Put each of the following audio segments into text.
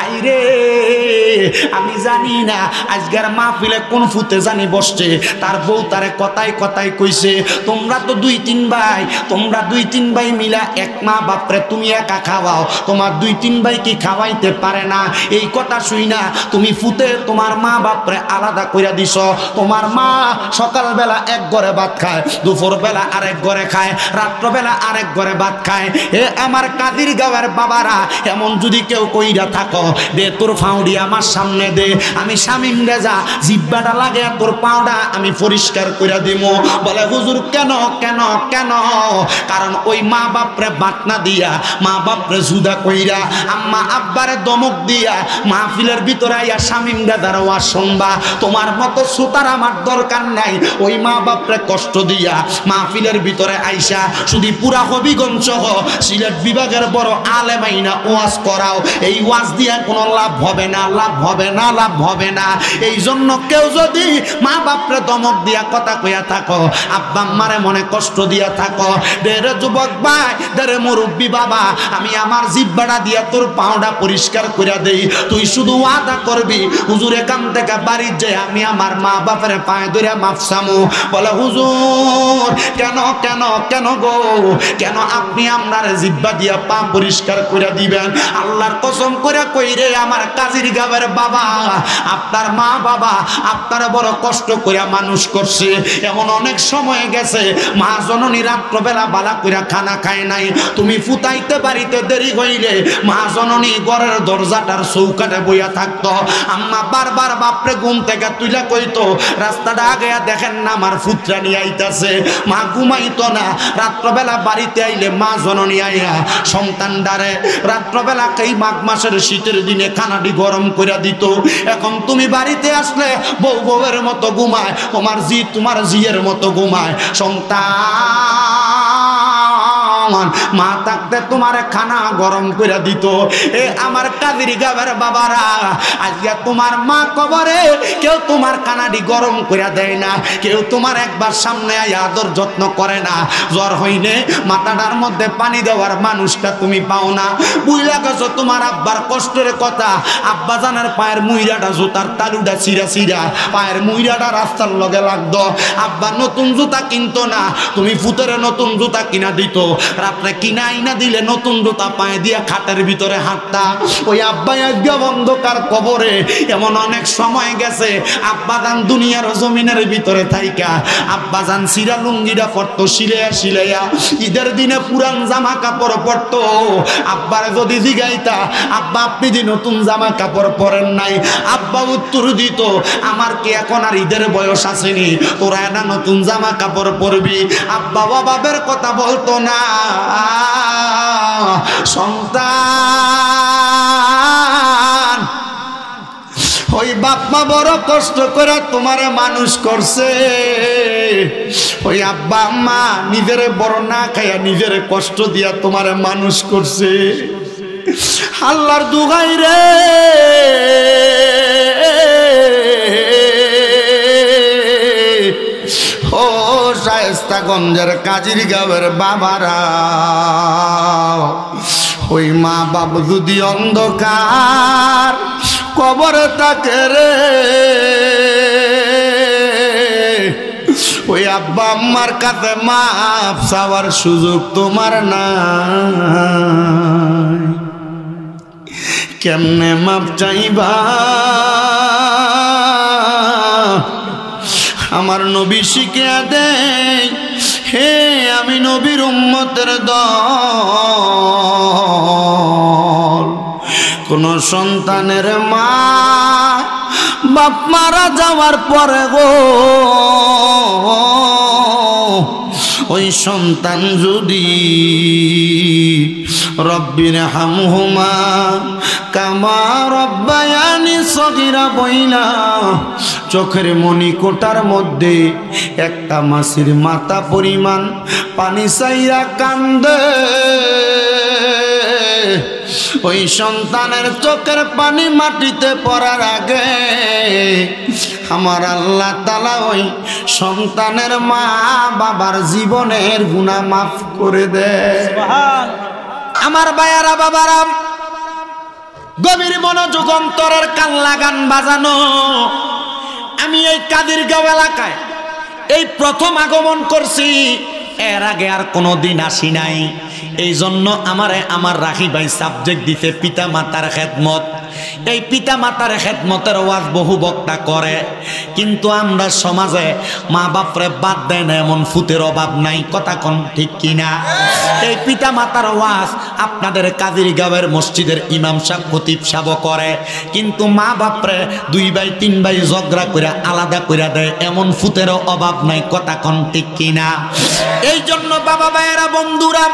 হাইরে আমি জানি না আজকের মাহফিলে কোন ফুতে জানি বসছে, তার বউ তারে কথায় কথায় কইছে তোমরা তো দুই তিন ভাই মিলা এক মা বাপরে তুমি একা খাওয়াও, তোমার দুই তিন ভাই কি খাওয়াইতে পারে না? এই কথা শুই না তুমি ফুতে তোমার মা বাপরে আলাদা কইরা দিছ। তোমার মা সকালবেলা এক ঘরে ভাত খায়, দুপুরবেলা আরেক ঘরে খায়, রাত্রবেলা আরেক ঘরে ভাত খায়। এ আমার কাদির গাঁয়ের বাবারা, এমন যদি কেউ কইরা থাকো দে তোর ফাউডি আমার সামনে দে, আমি শামিম রেজা জিব্বাটা লাগে তোর পাউডা আমি পরিষ্কার কইরা দিব। বলে হুজুর কেন কেন কেন? কারণ ওই মা বাপরে বাটনা দিয়া, মা বাপরে জুদা কইরা, আম্মা আব্বারে দমক দিয়া মাহফিলের ভিতরে আইয়া শামিম রেজার ওয়াজ শুনবা। তোমার মতো সুতার আমার দরকার নাই। ওই মা বাপরে কষ্ট দিয়া মাহফিলের ভিতরে আইসা শুধু পুরা হবিগঞ্জ সহ সিলেট বিভাগের বড় আলেম আইনা ওয়াজ করাও, এই ওয়াজ দিয়া কোনো লাভ হবে না, লাভ হবে না, লাভ হবে না। এই জন্য কেউ যদি মা বাপরে দমক দিয়া কথা কইয়া থাকো, আব্বা আম্মারে মনে কষ্ট দিয়া থাকো, দেরে যুবক ভাই, দেরে মুরব্বী বাবা, আমি আমার জিব্বাটা দিয়া তোর পাউডা পরিষ্কার কইরা দেই, তুই শুধু ওয়াদা করবি হুজুর এখান থেকে বাড়ি যে আমি আমার মা বাপের পায়ে ধরে মাফ চামু। বলে হুজুর কেন কেন কেন গো, কেন আপনি আপনার জিব্বা দিয়া পা পরিষ্কার করে দিবেন? আল্লাহর কসম করে কই রে আমার কাজীর গাঁয়ের বাবা, আপনার মা বাবা আপনার বড় কষ্ট করে মানুষ করছে। এমন অনেক সময় গেছে মা জননী রাত্রবেলা বালা কইরা খানা খায় নাই, তুমি ফুটাইতে বাড়িতে দেরি হইলে মা জননী ঘরের দরজাটার চৌকাটে বইয়া থাকতো। আম্মা বারবার বাপরে ঘুম থেকে তুইলা কইতো রাস্তাটা আগে দেখেন না আমার ফুতরা নিয়ে আইতাছে। মা ঘুমাইতো না, রাত্রবেলা বাড়িতে আইলে মা জননী আইয়া সন্তানডারে রাত্রবেলা এই মাঘ মাসের শীতের দিনে খানাটি গরম করে দিত। এখন তুমি বাড়িতে আসলে বউ বউয়ের মতো ঘুমায়, তোমার জি তোমার জিয়ের মতো ঘুমায়। সন্তান মা থাকতে তোমার খানা গরম করে দিত। এ আমার কাদির গাঁয়ের বাবারা, আজকে তোমার মা কবরে, কেউ তোমার খানাটি গরম করে দেয় না, কেউ তোমার একবার সামনে আদর যত্ন করে না। জ্বর হইলে মাথাটার মধ্যে পানি দেওয়ার মানুষটা তুমি পাও না। বুঝলা গেছো তোমার আব্বার কষ্টের কথা, আব্বা জানার পায়ের মুইরাটা জুতার তালুটা চিরা চিরা পায়ের মুইরাটা রাস্তার লগে লাগতো। আব্বা নতুন জুতা কিনতো না, তুমি ফুতের নতুন জুতা কিনা দিত, রাত্রে কিনা আইনা দিলে নতুন জুতা পায়ে দিয়া খাটের ভিতরে হাঁটতা। ওই আব্বা আজ্ঞা অন্ধকার কবরে। এমন অনেক সময় গেছে আব্বাজান দুনিয়ার জমিনের ভিতরে থাইকা আব্বাজান সিরা লুঙ্গিটা পরতো সিলাইয়া সিলাইয়া, ঈদের দিনে পুরান জামা কাপড় পরতো। আব্বার যদি জিগাইতা আব্বা আপনি যে নতুন জামা কাপড় পরেন নাই, আব্বা উত্তর দিত আমার কি এখন আর ঈদের বয়স আসেনি, তোরা না নতুন জামা কাপড় পরবি। আব্বা বাবার কথা বলতো না। সন্তান ওই বাপ মা বড় কষ্ট করে তোমারে মানুষ করছে, ওই আব্বা আম্মা নিজের বড় না খাইয়া নিজের কষ্ট দিয়া তোমারে মানুষ করছে। আল্লাহর দুগাই রে ও শায়েস্তাগঞ্জের কাজীর গাঁয়ের বাবারা, ওই মা বাপ যদি অন্ধকার কবরে থাকে রে, ওই আব্বা আম্মার কাছে মাপ চাওয়ার সুযোগ তোমার নাই। কেমনে মাপ চাইবা? আমার নবী শিখিয়ে দেয়, হে আমি নবীর উম্মতের দল, কোন সন্তানের মা বাপ মারা যাওয়ার পরে গো, ওই সন্তান যদি রব্বির হামহুমা কামা রব্বায়ানি সগীরা বইলা চোখের মণিকোটার মধ্যে একটা মাসির মাথা পরিমাণ পানি চাইয়া কান্দে, ওই সন্তানের চোখের পানি মাটিতে পড়ার আগে আমার আল্লাহ তাআলা ওই সন্তানের মা বাবার জীবনের গুনাহ মাফ করে দেয়। আমার ভাইয়ারা বাবারা, গভীর মনোযোগ অন্তরের কান লাগান বাজানো। আমি এই কাদিরগাঁও এলাকায় এই প্রথম আগমন করছি, এর আগে আর কোনো দিন আসি নাই। এই জন্য আমার রাখি ভাই সাবজেক্ট দিতে পিতা মাতার খেদমত। এই পিতা মাতার খেদমতের ওয়াজ বহু বক্তা করে, কিন্তু আমরা সমাজে মা বাপরে বাদ দেয় না এমন ফুতের অভাব নাই। কথা কোন ঠিক কিনা? এই পিতা মাতার ওয়াজ আপনাদের কাদিরগাঁওয়ের মসজিদের ইমাম সাহেব খতিব সাহেব করে, কিন্তু মা বাপরে 2 ভাই 3 ভাই ঝগড়া করে আলাদা করে দেয় এমন ফুতেরও অভাব নাই। কথা কোন ঠিক কিনা? এই জন্য বাবা ভাইয়েরা বন্ধুরা,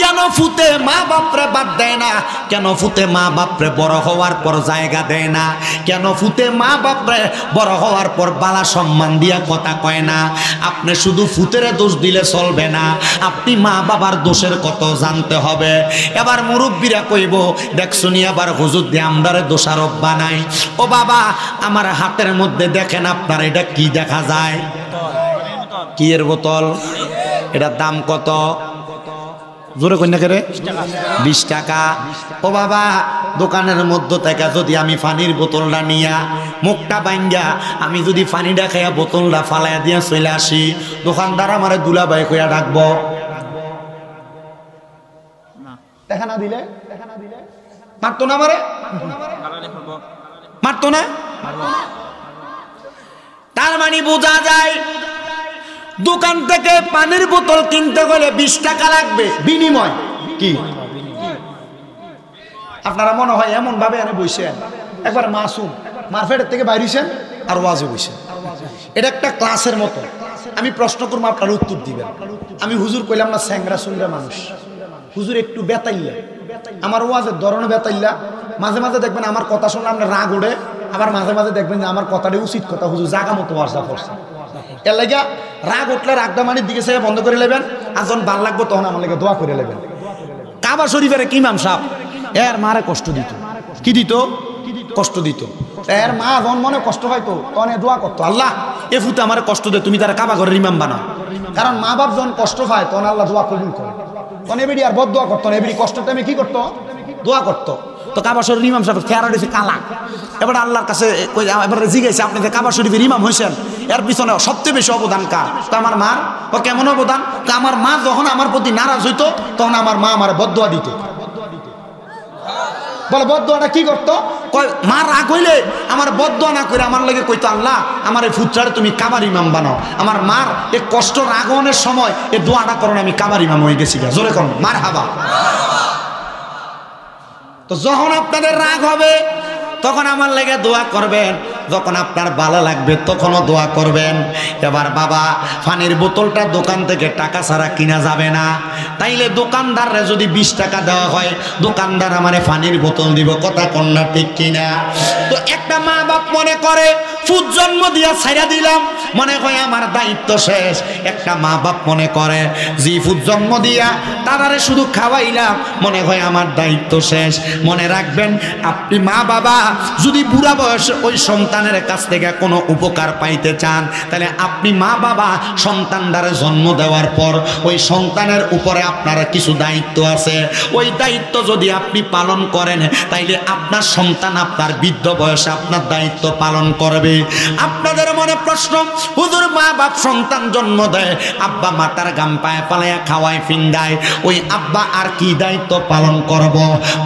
কেন ফুতে মা বাপরে বাদ দেয় না? কেন ফুতে মা বাপরে বড় হওয়ার পর জায়গা দেয় না? কেন ফুতে মা বাপরে বড় হওয়ার পর বালা সম্মান দিয়া কথা কয় না? আপনি শুধু ফুতেরে দোষ দিলে চলবে না, আপনি মা বাবার দোষের কত জানতে হবে। এবার মুরব্বীরা কইব, দেখছুনি আবার হুজুর দিয়ে আমরারে দোষারোপ বানাই। ও বাবা, আমার হাতের মধ্যে দেখেন, আপনার এটা কি দেখা যায়? কি এর বোতল? এটার দাম কত? জোরে কন্যা করে 20 টাকা। ও বাবা, দোকানের মধ্যে থেকে যদি আমি পানির বোতলটা নিয়া মুখটা বাইঙ্গা আমি যদি পানিটা খাইয়া বোতলটা ফালাইয়া দিয়া চলে আসি, দোকানদার আমারে দুলাভাই কইয়া ডাকবো? দেখা না দিলে মারতো না? আমারে মারতো না? তার মানে বোঝা যায় দোকান থেকে পানির বোতল কিনতে গেলে 20 টাকা লাগবে বিনিময়। কি আপনারা মনে হয় এমন ভাবে এনে বইছেন, একবার মাসুম মারফেটের থেকে বাইরেছেন আর ওয়াজে বইছেন। এটা একটা ক্লাসের মতো। আমি প্রশ্ন করবো, আপনার উত্তর দিবেন। আমি হুজুর কইলাম না স্যাংরা সুংরা মানুষ, হুজুর একটু বেতাইল্লা, আমার ওয়াজের ধরনে বেতাইল্লা। মাঝে মাঝে দেখবেন আমার কথা শুনলে আপনার রাগ ওঠে, আবার মাঝে মাঝে দেখবেন যে আমার কথাটা উচিত কথা, হুজুর জাগা মতো ওয়াজা করছে। এর লাগা রাগ উঠলে রাগদামানির দিকে সে বন্ধ করে নেবেন, আর যখন ভাল লাগবো তখন আমার লাগে দোয়া করে নেবেন। কাবা শরীফের ইমাম সাহেব এর মারে কষ্ট দিত। কি দিত? কষ্ট দিত। এর মা যখন মনে কষ্ট হয়তো তখন দোয়া করতো, আল্লাহ এ ফুতে আমার কষ্ট দে, তুমি তারা কাবা ঘরের ইমাম বানাও। কারণ মা বাপ যখন কষ্ট পায় তখন আল্লাহ দোয়া কবুল করে। তখন এবিডি আর বদ দোয়া করতো না, এবিডি কষ্ট টাইমে কি করতো? দোয়া করতো। তো কাবা শরীফের ইমাম সাহেব চেহারা দিয়েছে কালা। এবার আল্লাহর কাছে এবার জিজ্ঞাসা, আপনি যে কাবা শরীফের ইমাম হয়েছেন, এর পিছনে সবচেয়ে বেশি অবদান কার? তো আমার মার। ও কেমন অবদান? তো আমার মা যখন আমার প্রতি নারাজ হইতো তখন আমার মা আমার বদদোয়া দিত। বলে বদদোয়াটা কি করতো? মা রাগ হইলে আমার বদদোয়া না করে আমার লাগে কইতো, আল্লাহ আমার এই ফুটরারে তুমি কাবার ইমাম বানাও। আমার মার এই কষ্ট রাগনের সময় এই দোয়াটা করোনা, আমি কাবার ইমাম হয়ে গেছি। জোরে করুন মার হাবা। তো যখন আপনাদের রাগ হবে তখন আমার লেগে দোয়া করবেন, যখন আপনার ভালো লাগবে তখনও দোয়া করবেন। এবার বাবা, পানির বোতলটা দোকান থেকে টাকা ছাড়া কিনা যাবে না। তাইলে দোকানদাররে যদি 20 টাকা দেওয়া হয়, দোকানদার আমারে পানির বোতল দিব। কথা কন্যা ঠিক কিনা? তো একটা মা বাপ মনে করে ফুট জন্ম দিয়া ছাইরা দিলাম, মনে হয় আমার দায়িত্ব শেষ। একটা মা বাপ মনে করে জি ফুট জন্ম দিয়া তারারে শুধু খাওয়াইলাম, মনে হয় আমার দায়িত্ব শেষ। মনে রাখবেন, আপনি মা বাবা যদি বুড়া বয়সে ওই সন্তানের কাছ থেকে কোনো উপকার পাইতে চান, তাহলে আপনি মা বাবা সন্তানদারে জন্ম দেওয়ার পর ওই সন্তানের উপরে আপনার কিছু দায়িত্ব আছে। ওই দায়িত্ব যদি আপনি পালন করেন, তাইলে আপনার সন্তান আপনার বৃদ্ধ বয়সে আপনার দায়িত্ব পালন করবে। আপনাদের মনে প্রশ্ন, হুজুর মা বাপ সন্তান জন্ম দেয়, আব্বা মাতার গাম পায়ে পালাইয়া খাওয়ায় ফিন্দায়, ওই আব্বা আর কি দায়িত্ব পালন করব?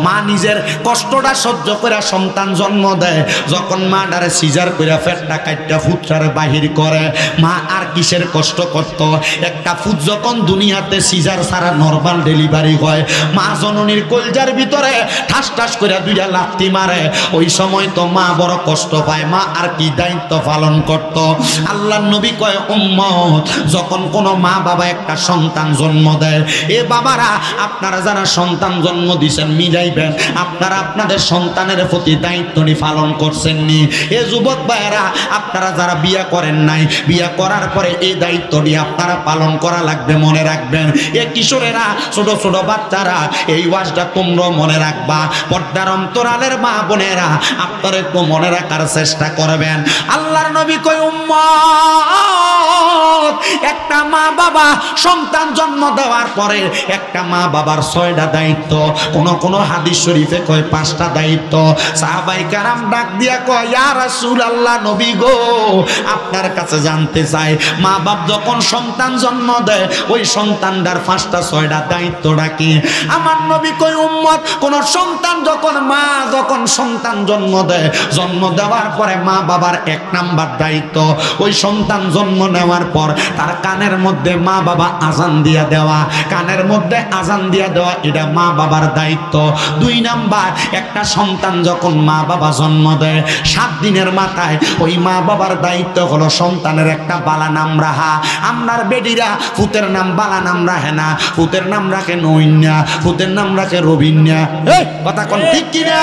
মা নিজের কষ্টটা সহ্য করে সন্তান জন্ম দেয়, যখন মা ডারে সিজার করে পেটটা কাটটা ফুটটারে বাহির করে, মা আর কিসের কষ্ট করত? একটা ফুট যখন দুনিয়াতে সিজার ছাড়া নরমাল ডেলিভারি হয়, মা জননীর কলজার ভিতরে ঠাস ঠাস করে 2টা লাথি মারে, ওই সময় তো মা বড় কষ্ট পায়। মা আর কি দায়িত্ব পালন করত? আল্লাহর নবী কয়, উম্মত যখন কোনো মা বাবা একটা সন্তান জন্ম দেয়, এ বাবারা আপনারা যারা সন্তান জন্ম দিয়েছেন মিলাইবেন, আপনারা আপনাদের সন্তানের প্রতি দায়িত্বটি পালন করছেননি? এ যুবক ভাইয়েরা, আপনারা যারা বিয়া করেন নাই, বিয়া করার পরে এই দায়িত্বটি আপনারা পালন করা লাগবে, মনে রাখবেন। এ কিশোরেরা, ছোট ছোট বাচ্চারা, এই ওয়াজটা তোমরা মনে রাখবা। পর্দার অন্তরালের মা বোনেরা, আপনারা একটু মনে রাখার চেষ্টা করবেন। আল্লাহর নবী কয়, উম্মত উম্মত, একটা মা বাবা সন্তান জন্ম দেওয়ার পরে একটা মা বাবার 6টা দায়িত্ব, কোন হাদিস শরীফে কয় 5টা দায়িত্ব। সাহাবায়ে কেরাম ডাক দিয়া কয়, ইয়া রাসূলুল্লাহ, নবী গো, আপনার কাছে জানতে চাই, মা বাপ যখন সন্তান জন্ম দেয় ওই সন্তানটার 5টা 6টা দায়িত্বটা কি? আমার নবী কয়, উম্মত, কোন সন্তান যখন সন্তান জন্ম দেয়, জন্ম দেওয়ার পরে মা বাবার 1 নাম্বার দায়িত্ব, ওই সন্তান জন্ম নেওয়ার পর তার কানের মধ্যে মা বাবা আজান দিয়া দেওয়া, কানের মধ্যে আজান দিয়া দেওয়া, এটা মা বাবার দায়িত্ব। 2 নাম্বার, একটা সন্তান যখন মা বাবা জন্ম দেয় 7 দিনের মাথায় ওই মা বাবার দায়িত্ব হলো সন্তানের একটা বালা নাম রাখা। আমরার বেডিরা ফুতের নাম বালা নাম রাখে না, ফুতের নাম রাখে নইন্যা, ফুতের নাম রাখে রবিন্যা। এই কথা কোন ঠিক কিনা?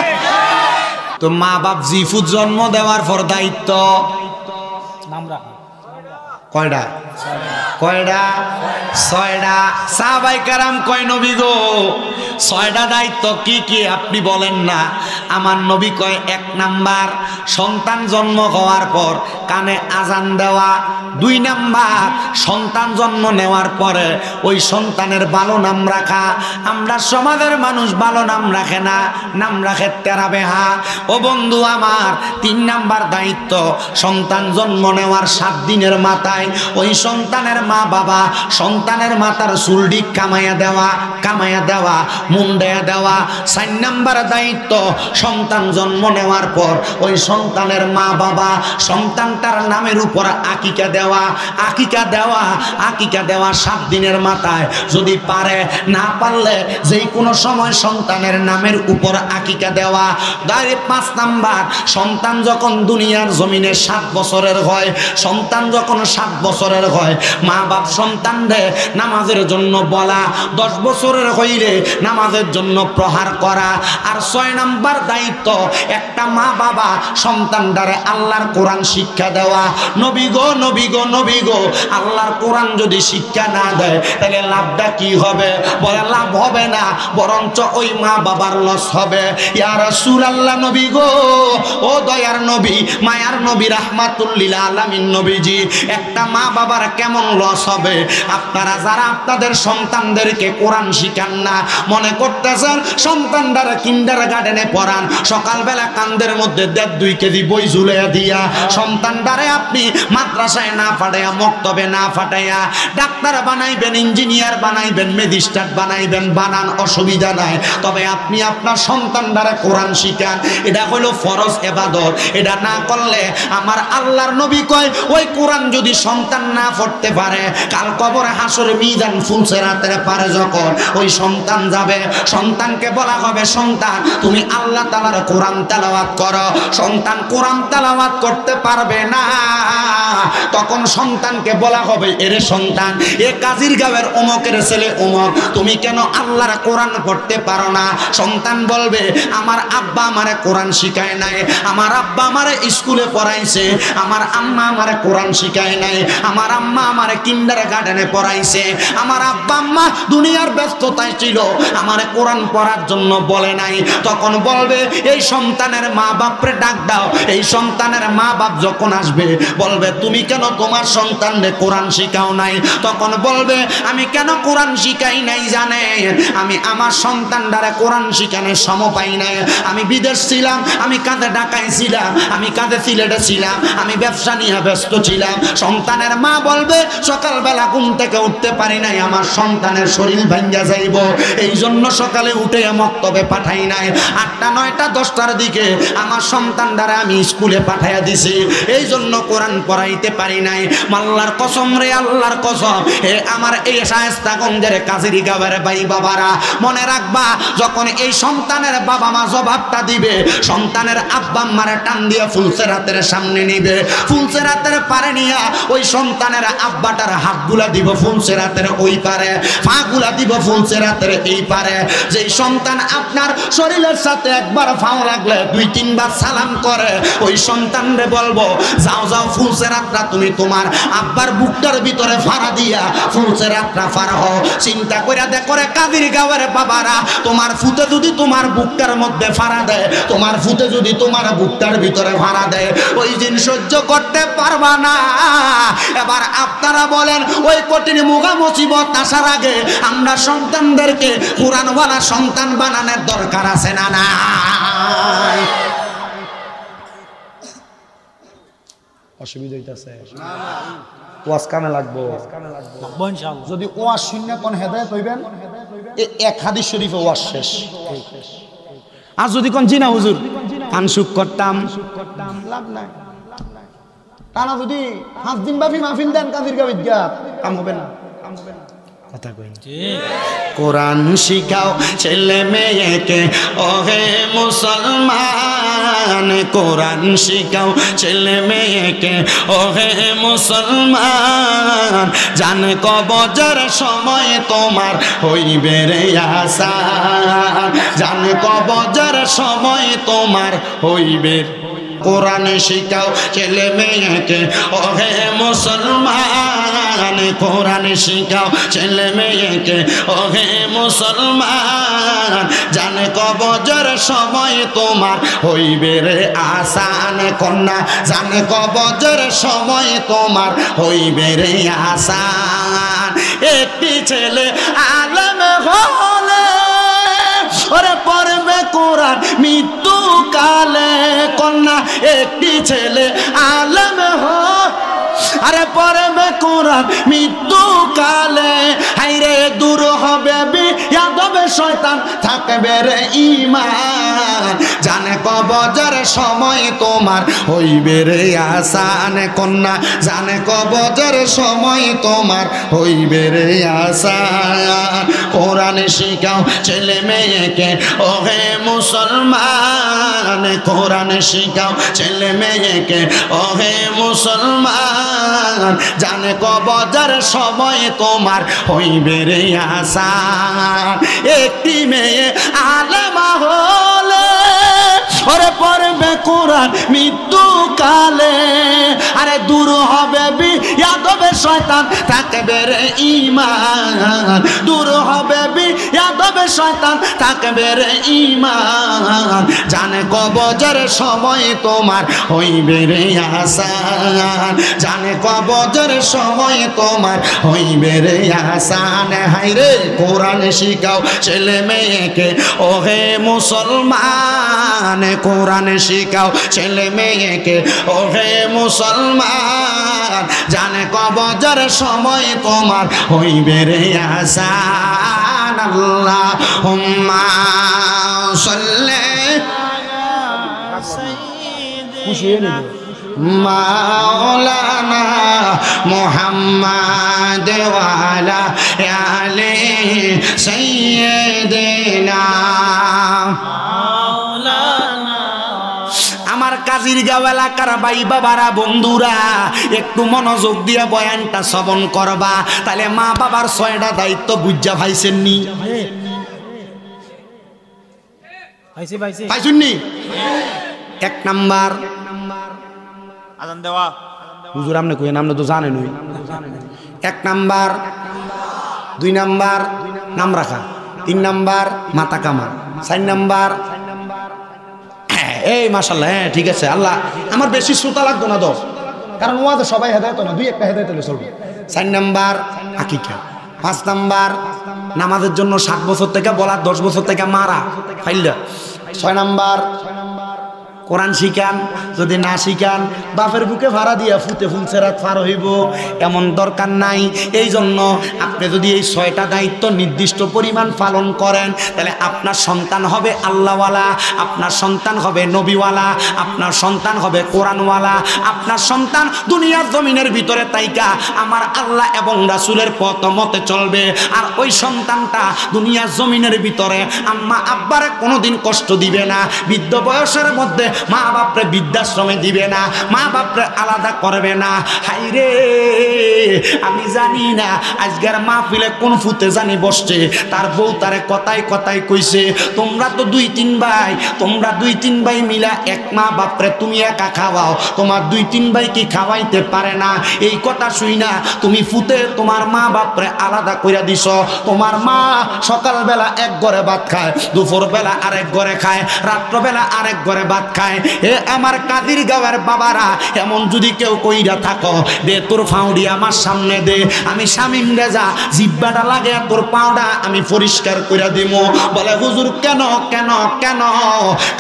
তো মা বাপ জিফুত জন্ম দেওয়ার পর দায়িত্ব নাম রাখা কয়টা? 6টা। সাহাবায়ে কেরাম কয়, নবী গো, 6টা দায়িত্ব কি কি আপনি বলেন না? আমার নবী কয়, 1 নাম্বার, সন্তান জন্ম হওয়ার পর কানে আজান দেওয়া। 2 নাম্বার, সন্তান জন্ম নেওয়ার পরে ওই সন্তানের ভালো নাম রাখা। আমরা সমাজের মানুষ ভালো নাম রাখে না, নাম রাখে তেরা বেহা। ও বন্ধু আমার, 3 নাম্বার দায়িত্ব, সন্তান জন্ম নেওয়ার 7 দিনের মাথায় ওই সন্তানের মা বাবা সন্তানের মাথার চুলডি কামাইয়া দেওয়া, মুন্ডাইয়া দেওয়া। 4 নাম্বার দায়িত্ব, সন্তান জন্ম নেওয়ার পর ওই সন্তানের মা বাবা সন্তানটার নামের উপর আকিকা দেওয়া 7 দিনের মাথায়, যদি পারে, না পারলে যেই কোনো সময় সন্তানের নামের উপর আকিকা দেওয়া। 5 নাম্বার, সন্তান যখন দুনিয়ার জমিনে 7 বছরের হয়, সন্তান যখন 7 বছরের হয়, মা বাপ সন্তানদের নামাজের জন্য বলা, 10 বছরের হইলে নামাজের জন্য প্রহার করা। আর 6 নাম্বার দায়িত্ব, একটা মা বাবা সন্তানটারে আল্লাহর কোরআন শিক্ষা দেওয়া। নবী গো, আল্লাহর কোরআন যদি শিক্ষা না দেয় তাহলে লাভটা কি হবে? বলে লাভ হবে না, বরঞ্চ ওই মা বাবার লস হবে। ইয়া রাসূলুল্লাহ, নবী গো, ও দয়ার নবী, মায়ার নবী, রাহমাতুল লিল আলামিন নবীজি, একটা মা বাবার কেমন লস হবে? আপনারা যারা আপনাদের সন্তানদেরকে কোরআন শিখান না, মনে করতেছেন সন্তানরা কিন্ডারগার্টেনে পড়ান, সকালবেলা কান্দের মধ্যে 1.5-2 কেজি বই ঝুলিয়ে দিয়া সন্তানটারে আপনি মাদ্রাসায় না পাঠাইয়া, মক্তবে না পাঠাইয়া ডাক্তার বানাইবেন, ইঞ্জিনিয়ার বানাইবেন, ম্যাজিস্ট্রেট বানাইবেন, বানান, অসুবিধা নাই। তবে আপনি আপনার সন্তানটারে কোরআন শিখান, এটা হলো ফরজ ইবাদত। এটা না করলে আমার আল্লাহর নবী কয়, ওই কোরআন যদি সন্তান না পড়তে পারে, কাল কবরে হাসরে মিজান ফুলসেরাতের পারে যখন ওই সন্তান যাবে, সন্তানকে বলা হবে, সন্তান তুমি আল্লাহ তাআলার কোরআন তেলাওয়াত করো। সন্তান কোরআন তেলাওয়াত করতে পারবে না, তখন সন্তানকে বলা হবে, এরে সন্তান, এ কাজীর গাঁয়ের অমকের ছেলে অমক, তুমি কেন আল্লাহর কোরআন পড়তে পারো না? সন্তান বলবে, আমার আব্বা আমারে কোরআন শিখায় নাই, আমার আব্বা আমারে স্কুলে পড়াইছে, আমার আম্মা আমারে কোরআন শিখায় নাই, আমার আম্মা আমারে কিন্ডারগার্টেনে পড়াইছে, আমার আব্বা আম্মা দুনিয়ার ব্যস্ততায় ছিল, আমারে কোরআন পড়ার জন্য বলে নাই। তখন বলবে, এই সন্তানের মা বাপরে ডাক দাও। এই সন্তানের মা বাপ যখন আসবে, বলবে, তুমি কেন তোমার সন্তানরে কোরআন শিখাও নাই? তখন বলবে, আমি কেন কোরআন শিখাই নাই জানে, আমি আমার সন্তানটারে কোরআন শিখানোর সময় পাই নাই। আমি বিদেশ ছিলাম, আমি কাঁধে ঢাকায় ছিলাম, আমি কাঁধে সিলেটে ছিলাম, আমি ব্যবসা নিয়ে ব্যস্ত ছিলাম। সন্তানের মা বলবে, সকালবেলা ঘুম থেকে উঠতে পারি নাই, আমার সন্তানের শরীর ভাঙ্গা যাইব, এই জন্য সকালে উঠে মক্তবে পাঠাই নাই। 8টা 9টা 10টার দিকে আমার সন্তানটারে আমি স্কুলে পাঠাইয়া দিছি, এই জন্য কোরআন পড়াইতে পারি নাই। আল্লাহর কসম রে, আল্লাহর কসম, হে আমার এই শায়েস্তাগঞ্জের কাজেরি গাঁয়ের ভাই বাবারা, মনে রাখবা, যখন এই সন্তানের বাবা মা জবাবটা দিবে, সন্তানের আব্বা আম্মারে টান দিয়ে ফুলসেরাতের সামনে নিবে, ফুলসেরাতের পারে নিয়া ওই সন্তানের আব্বাটার হাতগুলা দিব ফুলসেরাতের ওই পারে, পাগুলা দিব ফুলসেরাতের এই পারে। যেই সন্তান আপনার শরীরের সাথে একবার ফাও লাগলে 2-3 বার সালাম করে, ওই সন্তানরে বলবো, যাও যাও ফুলসেরাতটা তুমি তোমার আব্বার বুকটার ভিতরে ফাড়া দিয়া ফুলসেরাতটা ফাড়া হও। চিন্তা করে দেখো রে কাদির গাঁয়ের বাবারা, তোমার ফুতে যদি তোমার বুকটার মধ্যে ফাড়া দেয়, তোমার ফুতে যদি তোমার বুকটার ভিতরে ফাড়া দেয়, ওই দিন সহ্য করতে পারবা না। এবার আপনারা বলেন ওই কঠিন মুগা মুসিবত আসার আগে আমরা সন্তানদেরকে কোরআনওয়ালা সন্তান বানানোর দরকার আছে না নাই? অসুবিধা হইতাছে? ওয়াজ কামে লাগবো ইনশাআল্লাহ। যদি ওয়াজ শূন্য কোন হেদায়েত হইবেন এক হাদিস শরীফে ওয়াজ শেষ। আর যদি কোন জিনা হুজুর কানসুক করতাম লাভ নাই। টানা যদি 5 দিন ব্যাপী মাহফিল দেন কাজির গাবিত গা কাম হবে না। কথা কই কোরআন শিখাও ছেলে মেয়েকে ওহে মুসলমান, কোরআন শিখাও ছেলে মেয়েকে ওহে মুসলমান, জান কবজের সময় তোমার হইবে রে আসান, জান কবজের সময় তোমার হইবে। কোরআন শিখাও ছেলে মেয়েকে ওহে মুসলমান, কোরআন শিখাও ছেলে মেয়েকে ওহে মুসলমান, জানে কবজের সময় তোমার হইবে রে আসান কন্যা, জানে কবজের সময় তোমার হইবে রে আসান। একটি ছেলে আলেম হলে ওরে পড়বে কোরআন মৃত্যু কালে, কন্যা একটি ছেলে আলেম আরে পড়বে কোরআন মৃত্যু কালে, হাইরে দূর হবে বিয়াদবে শয়তান থাকবে রে ঈমান, জানে কবজের সময় তোমার হইবে রে আসান কন্যা, জানে কবজের সময় তোমার হইবে রে আসান। কোরআন শিখাও ছেলে মেয়েকে ওহে মুসলমান, কোরআন শিখাও ছেলে মেয়েকে ওহে মুসলমান, জানে কবজের সময় তোমার হইবে রে আসান। একটি মেয়ে আলেমা হলে ওরে পড়বে কোরআন মৃত্যু কালে, আরে দূর হবে বিয়াদবে শয়তান থাকবে রে ঈমান, দূর হবে বিয়াদবে শয়তান থাকবে রে ঈমান, জানে কবজের সময় তোমার হইবে রে আসান, জানে কবজের সময় তোমার হইবে রে আসান। হাইরে কোরআন শিখাও ছেলে মেয়েকে ওহে মুসলমান, কোরআন শিখাও ছেলে মেয়েকে ওহে মুসলমান, জানে কবজের সময় তোমার হইবে রে আসান। আল্লাহুম্মা সাল্লি মাওলানা মুহাম্মাদ ওয়া আলা আলি সাইয়্যিদিনা। আমার কাজিরগাঁও এলাকার ভাই বাবারা বন্ধুরা একটু মনোযোগ দিয়ে বয়ানটা শ্রবণ করবা, তাহলে মা বাবার 6টা দায়িত্ব বুঝা পাইছেন নি? পাইছেননি? 1 নাম্বার আজান দেওয়া, হুজুর আপনি কইেন, আপনি তো জানেন। 1 নাম্বার, 2 নাম্বার নাম রাখা, 3 নাম্বার মাথা কামা, 4 নাম্বার এই মাশাআল্লাহ, হ্যাঁ ঠিক আছে। আল্লাহ আমার বেশি শ্রোতা লাগতো না তো, কারণ ওয়াজে সবাই হেদায়েত না, 2-1টা হেদায়েত হলে চলবে। 4 নাম্বার আকিকা, 5 নাম্বার নামাজের জন্য 7 বছর থেকে বলা, 10 বছর থেকে মারা ফাইলটা। 6 নাম্বার কোরআন শিখান, যদি না শিখান বাপের বুকে ভাড়া দিয়া ফুটে ফুলছেরাত ফার হইব, এমন দরকার নাই। এই জন্য আপনি যদি এই 6টা দায়িত্ব নির্দিষ্ট পরিমাণ পালন করেন, তাহলে আপনার সন্তান হবে আল্লাহওয়ালা, আপনার সন্তান হবে নবীওয়ালা, আপনার সন্তান হবে কোরআনওয়ালা, আপনার সন্তান দুনিয়ার জমিনের ভিতরে তাইকা আমার আল্লাহ এবং রাসূলের পথ মতে চলবে। আর ওই সন্তানটা দুনিয়ার জমিনের ভিতরে আম্মা আব্বারে কোনোদিন কষ্ট দিবে না, বৃদ্ধ বয়সের মধ্যে মা বাপরে বৃদ্ধাশ্রমে দিবে না, মা বাপরে আলাদা করবে না। হাইরে আমি জানি না আজকের মাহফিলে কোন ফুতে জানি বসছে, তার বউ তারে কথায় কথায় কইছে, তোমরা তো 2-3 ভাই, তোমরা 2-3 ভাই মিলা এক মা বাপরে তুমি একা খাওয়াও, তোমার 2-3 ভাই কি খাওয়াইতে পারে না? এই কথা শুই না তুমি ফুতে তোমার মা বাপরে আলাদা কইরা দিছ। তোমার মা সকালবেলা এক ঘরে ভাত খায়, দুপুরবেলা আরেক ঘরে খায়, রাত্রবেলা আরেক ঘরে ভাত খায়, যায়। এ আমার কাদির গাঁয়ের বাবারা, এমন যদি কেউ কইরা থাকো, দে তোর ফাউডি আমার সামনে দে, আমি শামিম রেজা জিব্বাটা লাগে তোর পাউডা আমি পরিষ্কার করে দিব। বলে হুজুর কেন কেন কেন?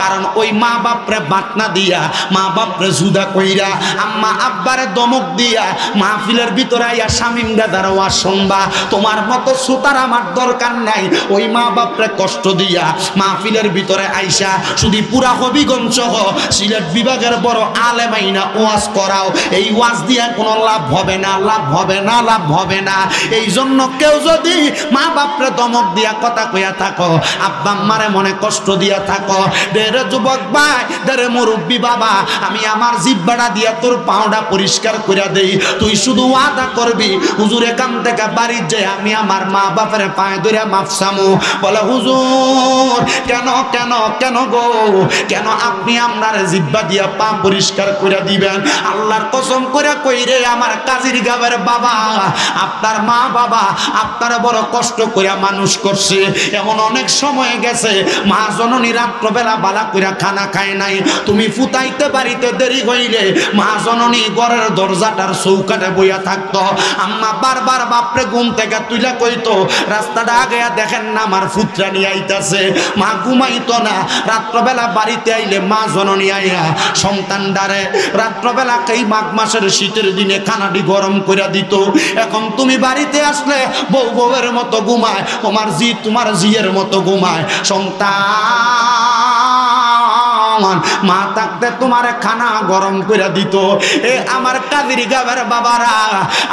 কারণ ওই মা বাপরে বাটনা দিয়া, মা বাপরে জুদা কইরা, আম্মা আব্বারে দমক দিয়া মাহফিলের ভিতরে আইয়া শামিম রেজার ওয়াজ শুনবা। তোমার মতো সুতার আমার দরকার নাই। ওই মা বাপরে কষ্ট দিয়া মাহফিলের ভিতরে আইসা শুধু পুরা হবিগঞ্জ সহ সিলেট বিভাগের বড় আলেম আইনা ওয়াজ করাও, এই ওয়াজ দিয়া কোনো লাভ হবে না, লাভ হবে না, লাভ হবে না। এই জন্য কেউ যদি মা বাপরে দমক দিয়া কথা কইয়া থাকো, আব্বা আম্মারে মনে কষ্ট দিয়া থাকো, দেরে যুবক ভাই, দেরে মুরব্বী বাবা, আমি আমার জিব্বাটা দিয়া তোর পাউডা পরিষ্কার করে দেই, তুই শুধু ওয়াদা করবি হুজুর এখান থেকে বাড়ি যে আমি আমার মা বাপের পায়ে ধরে মাফ চামু। বলে হুজুর কেন কেন কেন গো, কেন আপনি আপনার জিব্বা দিয়া পা পরিষ্কার করে দিবেন? আল্লাহর কসম করে কই রে আমার কাজির গাঁয়ের বাবা, আপনার মা বাবা আপনার বড় কষ্ট করে মানুষ করছে। এমন অনেক সময় গেছে মা জননী রাত্রবেলা বালা কইরা খানা খায় নাই, তুমি ফুটাইতে বাড়িতে দেরি হইলে মা জননী ঘরের দরজাটার চৌকাটে বইয়া থাকতো। আম্মা বারবার বাপরে ঘুম থেকে তুইলা কইতো রাস্তাটা আগে দেখেন না আমার ফুতরা নিয়ে আইতাছে। মা ঘুমাইতো না, রাত্রবেলা বাড়িতে আইলে মা জননী আইয়া সন্তানডারে রাত্রবেলা এই মাঘ মাসের শীতের দিনে খানাটি গরম করে দিত। এখন তুমি বাড়িতে আসলে বউ বউয়ের মতো ঘুমায়, তোমার জি তোমার জিয়ের মতো ঘুমায়। সন্তান মা থাকতে তোমার খানা গরম করে দিত। এ আমার কাদির গাঁয়ের বাবারা,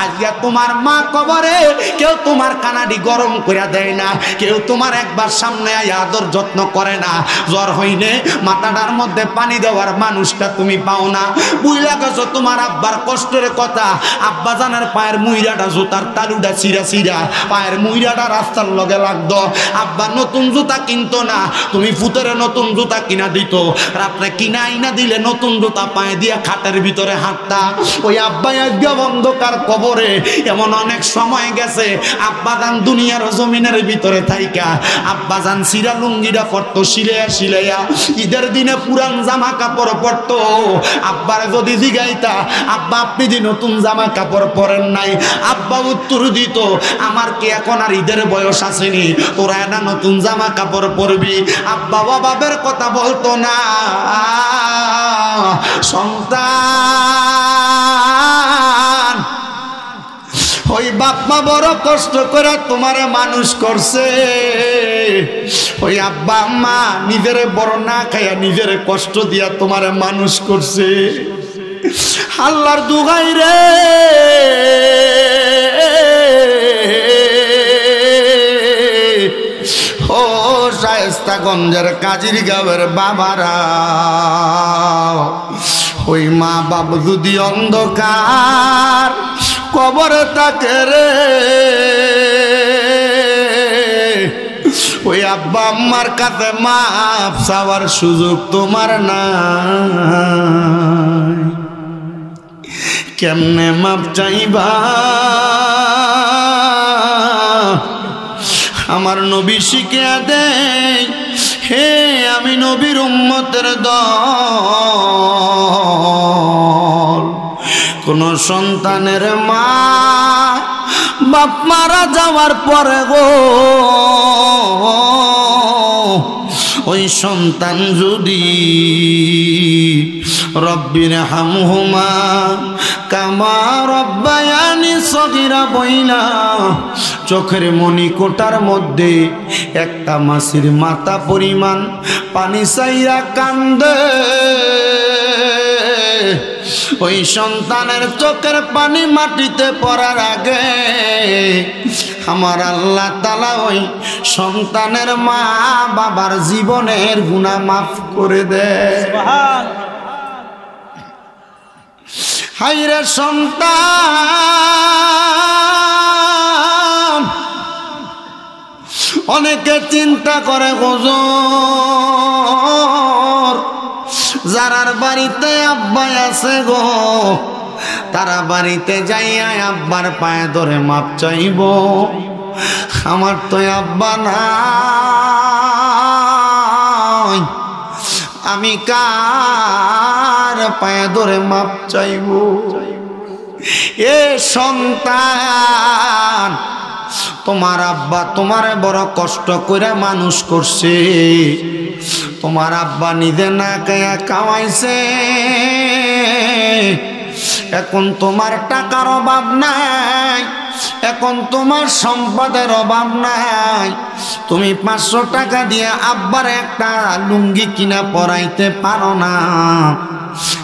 আজকে তোমার মা কবরে, কেউ তোমার খানাটি গরম করে দেয় না, কেউ তোমার একবার সামনে আদর যত্ন করে না। জ্বর হইলে মাথাটার মধ্যে পানি দেওয়ার মানুষটা তুমি পাও না। বুঝলা গেছো তোমার আব্বার কষ্টের কথা, আব্বা জানার পায়ের মুইরাটা জুতার তালুটা চিরা চিরা পায়ের মুইরাটা রাস্তার লগে লাগতো। আব্বা নতুন জুতা কিনতো না, তুমি ফুতের নতুন জুতা কিনা দিত, রাত্রে কিনা আইনা দিলে নতুন জুতা পায়ে দিয়া খাটের ভিতরে হাঁটতা। ওই আব্বা আজ্ঞা অন্ধকার কবরে। এমন অনেক সময় গেছে আব্বাজান দুনিয়ার জমিনের ভিতরে থাইকা আব্বাজান সিরা লুঙ্গিটা পরতো সিলাইয়া সিলাইয়া, ঈদের দিনে পুরান জামা কাপড় পরতো। আব্বার যদি জিগাইতা আব্বা আপনি যে নতুন জামা কাপড় পরেন নাই, আব্বা উত্তর দিত আমার কি এখন আর ঈদের বয়স আসেনি, তোরা না নতুন জামা কাপড় পরবি। আব্বা বাবার কথা বলতো না। সন্তান ওই বাপ মা বড় কষ্ট করে তোমারে মানুষ করছে, ওই আব্বা আম্মা নিজের বড় না খাইয়া নিজের কষ্ট দিয়া তোমারে মানুষ করছে। আল্লাহর দুগাই রে, ও শায়েস্তাগঞ্জের কাজির গাঁয়ের বাবারা, ওই মা বাপ যদি অন্ধকার কবরে থাকে রে, ওই আব্বা আম্মার কাছে মাপ চাওয়ার সুযোগ তোমার নাই। কেমনে মাপ চাইবা? আমার নবী শিখিয়ে দেয়, হে আমি নবীর উম্মতের দল, কোন সন্তানের মা বাপ মারা যাওয়ার পরে গো, ওই সন্তান যদি রব্বির হামহুমা কামা রব্বায়ানি সগীরা বইলা চোখের মণিকোটার মধ্যে একটা মাসির মাথা পরিমাণ পানি চাইয়া কান্দে, ওই সন্তানের চোখের পানি মাটিতে পড়ার আগে আমার আল্লাহ তাআলা ওই সন্তানের মা বাবার জীবনের গুনাহ মাফ করে দেয়। হায়রে সন্তান, অনেকে চিন্তা করে হুজুর যারার বাড়িতে আব্বা আছে গো, তারা বাড়িতে যাইয়া আব্বার পায়ে ধরে মাপ চাইব। আমার তো আব্বা নাই, আমি কার পায়ে ধরে মাপ চাইব? এ সন্তান, তোমার আব্বা তোমারে বড় কষ্ট করে মানুষ করছে। তোমার আব্বা নিজে না খায়া খাওয়াইছে। এখন তোমার টাকার অভাব নাই, এখন তোমার সম্পদের অভাব নাই। তুমি 500 টাকা দিয়ে আব্বার একটা লুঙ্গি কিনা পরাইতে পারো না।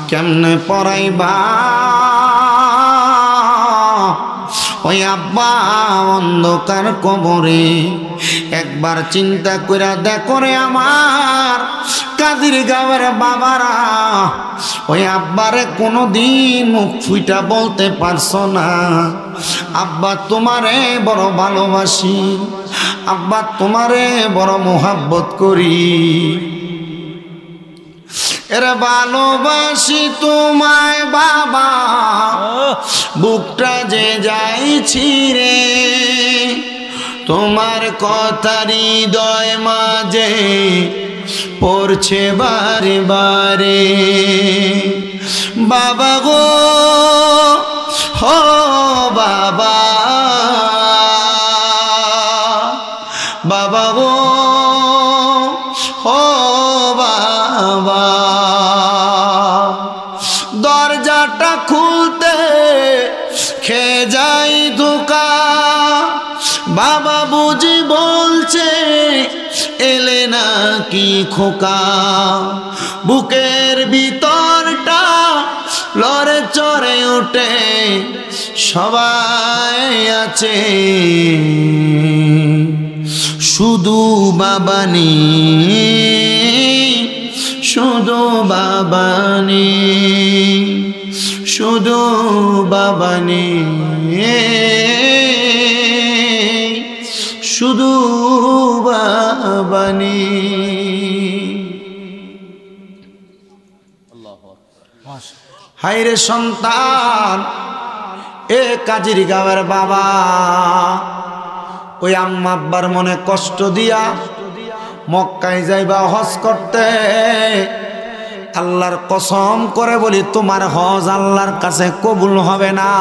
কেমনে পরাইবা? ওই আব্বা অন্ধকার কবরে। একবার চিন্তা করে দেখো রে আমার কাদির গাঁয়ের বাবারা, ওই আব্বারে কোনোদিন মুখ ফুইটা বলতে পারছো না আব্বা তোমারে বড় ভালোবাসি, আব্বা তোমারে বড় মোহাব্বত করি। এরে ভালোবাসি তোমায় বাবা, বুকটা যে যাইছি রে, তোমার কথা হৃদয় মাঝে পড়ছে বারে বারে। বাবা গো হো বাবা, বাবা গো হো বাবা, দরজাটা খুলতে খেয়ে যাই ধোকা। বাবা বুঝি বলছে এলে নাকি খোকা, বুকের ভিতরটা লড়ে চড়ে ওঠে, সবাই আছে শুধু বাবা নেই, শুধু বাবা নেই, শুধু বাবা নেই, শুধু বাবা নেই। হায়রে সন্তান, এ কাজীর গাঁয়ের বাবা, ওই আম্মা আব্বার মনে কষ্ট দিয়া মক্কায় যাইবা হজ করতে। আল্লাহর কসম করে বলি তোমার হজ আল্লাহর কাছে কবুল হবে না।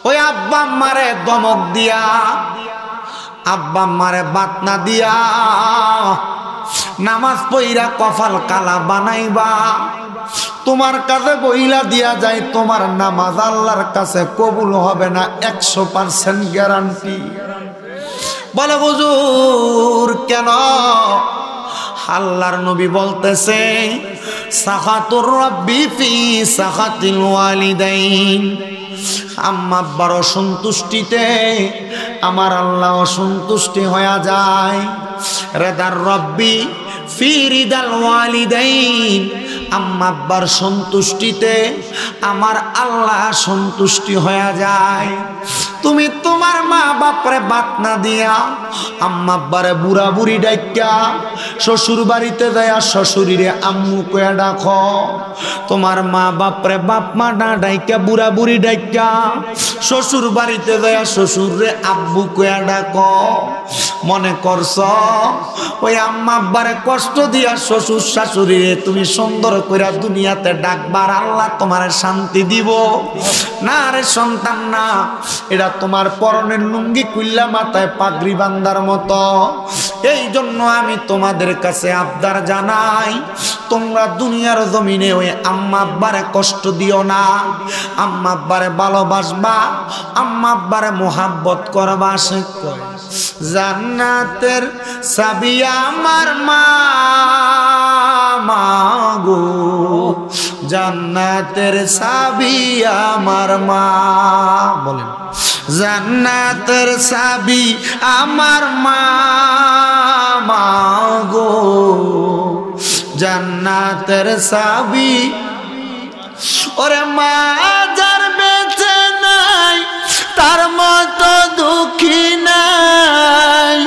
ওই আব্বা আম্মারে দমক দিয়া, আব্বা আম্মারে বাতনা দিয়া নামাজ পইরা কপাল কালা বানাইবা। তোমার কাছে বইলা দিয়া যায় তোমার নামাজ আল্লাহর কাছে কবুল হবে না, 100% গ্যারান্টি। বলে হুজুর কেন? আল্লাহর নবী বলতেছে সাখাতুর রাব্বি ফি সাখাতিল ওয়ালিদাইন, আম্মা আব্বার অসন্তুষ্টিতে আমার আল্লাহ অসন্তুষ্টি হয়ে যায়। রেদার রব্বি ফি রিদাল ওয়ালিদাইন, আম্মা আব্বার সন্তুষ্টিতে আমার আল্লাহ সন্তুষ্টি হয়ে যায়। তুমি তোমার মা বাপরে বাতনা দিয়া, আম্মা আব্বারে বুড়া বুড়ি ডাইকা, শ্বশুর বাড়িতে যায় শ্বশুরিরে আম্মু কয়া ডাকো। তোমার মা বাপরে বাপ মা না ডাইকা বুড়া বুড়ি ডাইকা, শ্বশুর বাড়িতে যায় শ্বশুরে আব্বু কয়া ডাকো। মনে করছ ওই আম্মা আব্বারে কষ্ট দিয়া শ্বশুর শাশুড়িরে তুমি সুন্দর কইরা দুনিয়াতে ডাকবার আল্লাহ তোমার শান্তি দিব? না রে সন্তান না, এটা তোমার পরনের লুঙ্গি কুইল্লা মাথায় পাগড়ি বান্দার মতো। এই জন্য আমি তোমাদের কাছে আবদার জানাই, তোমরা দুনিয়ার জমিনে ওই আম্মা আব্বারে কষ্ট দিও না। আম্মা আব্বারে ভালোবাসবা, আম্মা আব্বারে মোহাব্বত করবা। সে জান্নাতের চাবি আমার মা মাগো, জান্নাতের চাবি আমার মা। বলেন জান্নাতের চাবি আমার মা মাগো, জান্নাতের চাবি। ওরে মা যার বেঁচে নাই তার মতো দুঃখী নাই,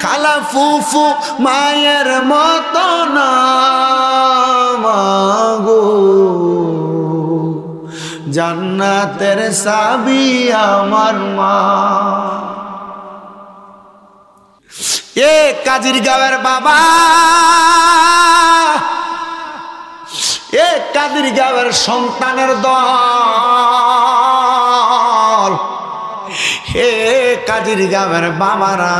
খালা ফুফু মায়ের মতো না মাগো, জান্নাতের চাবি আমার মা। এ কাজীর গাঁয়ের বাবা, কাদির গাঁয়ের সন্তানের দল, হে কাদির গাঁয়ের বাবারা,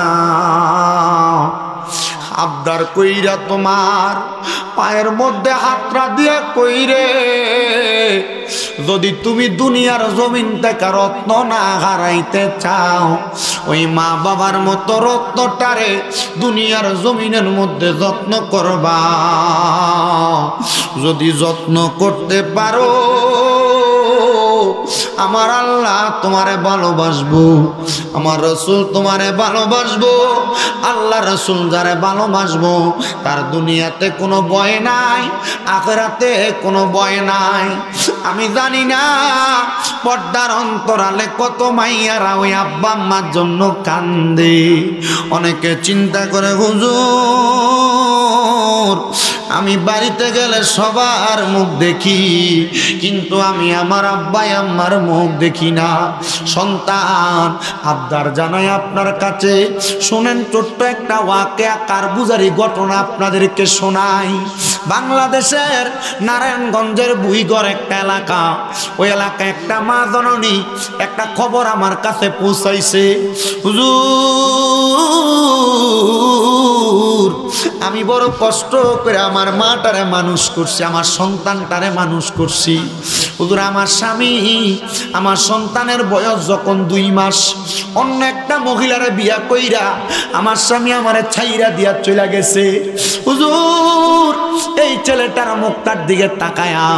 আবদার কইরা তোমার পায়ের মধ্যে হাতরা দিয়া কইরে, যদি তুমি দুনিয়ার জমিন থেকে রত্ন না হারাইতে চাও, ওই মা বাবার মতো রত্নটারে দুনিয়ার জমিনের মধ্যে যত্ন করবা। যদি যত্ন করতে পারো, আমার আল্লাহ তোমারে ভালোবাসবো, আমার রসুল তোমারে ভালোবাসবো। আল্লাহ রসুল যারে ভালোবাসবো তার দুনিয়াতে কোনো ভয় নাই, আখিরাতে কোনো ভয় নাই। আমি জানি না পর্দার অন্তরালে কত মাইয়ারা ওই আব্বা আম্মার জন্য কান্দে। অনেকে চিন্তা করে, হুজুর আমি বাড়িতে গেলে সবার মুখ দেখি, কিন্তু আমি আমার আব্বা আম্মার মুখ দেখি না। সন্তান আবদার জানাই আপনার কাছে, শুনেন ছোট্ট একটা ওয়াকিয়া কারগুজারি ঘটনা আপনাদেরকে শোনাই। বাংলাদেশের নারায়ণগঞ্জের বুইগড় একটা এলাকা, ওই এলাকায় একটা মা জননী একটা খবর আমার কাছে পৌঁছাইছে, হুজুর আমি বড় কষ্ট করে আমার মাটারে মানুষ করছি, আমার সন্তানটারে মানুষ করছি। হুজুর আমার স্বামী আমার সন্তানের বয়স যখন 2 মাস, অন্য একটা মহিলারে বিয়া কইরা আমার স্বামী আমারে ছাইরা দিয়া চলে গেছে। হুজুর এই ছেলেটার মুখটার দিকে তাকায়া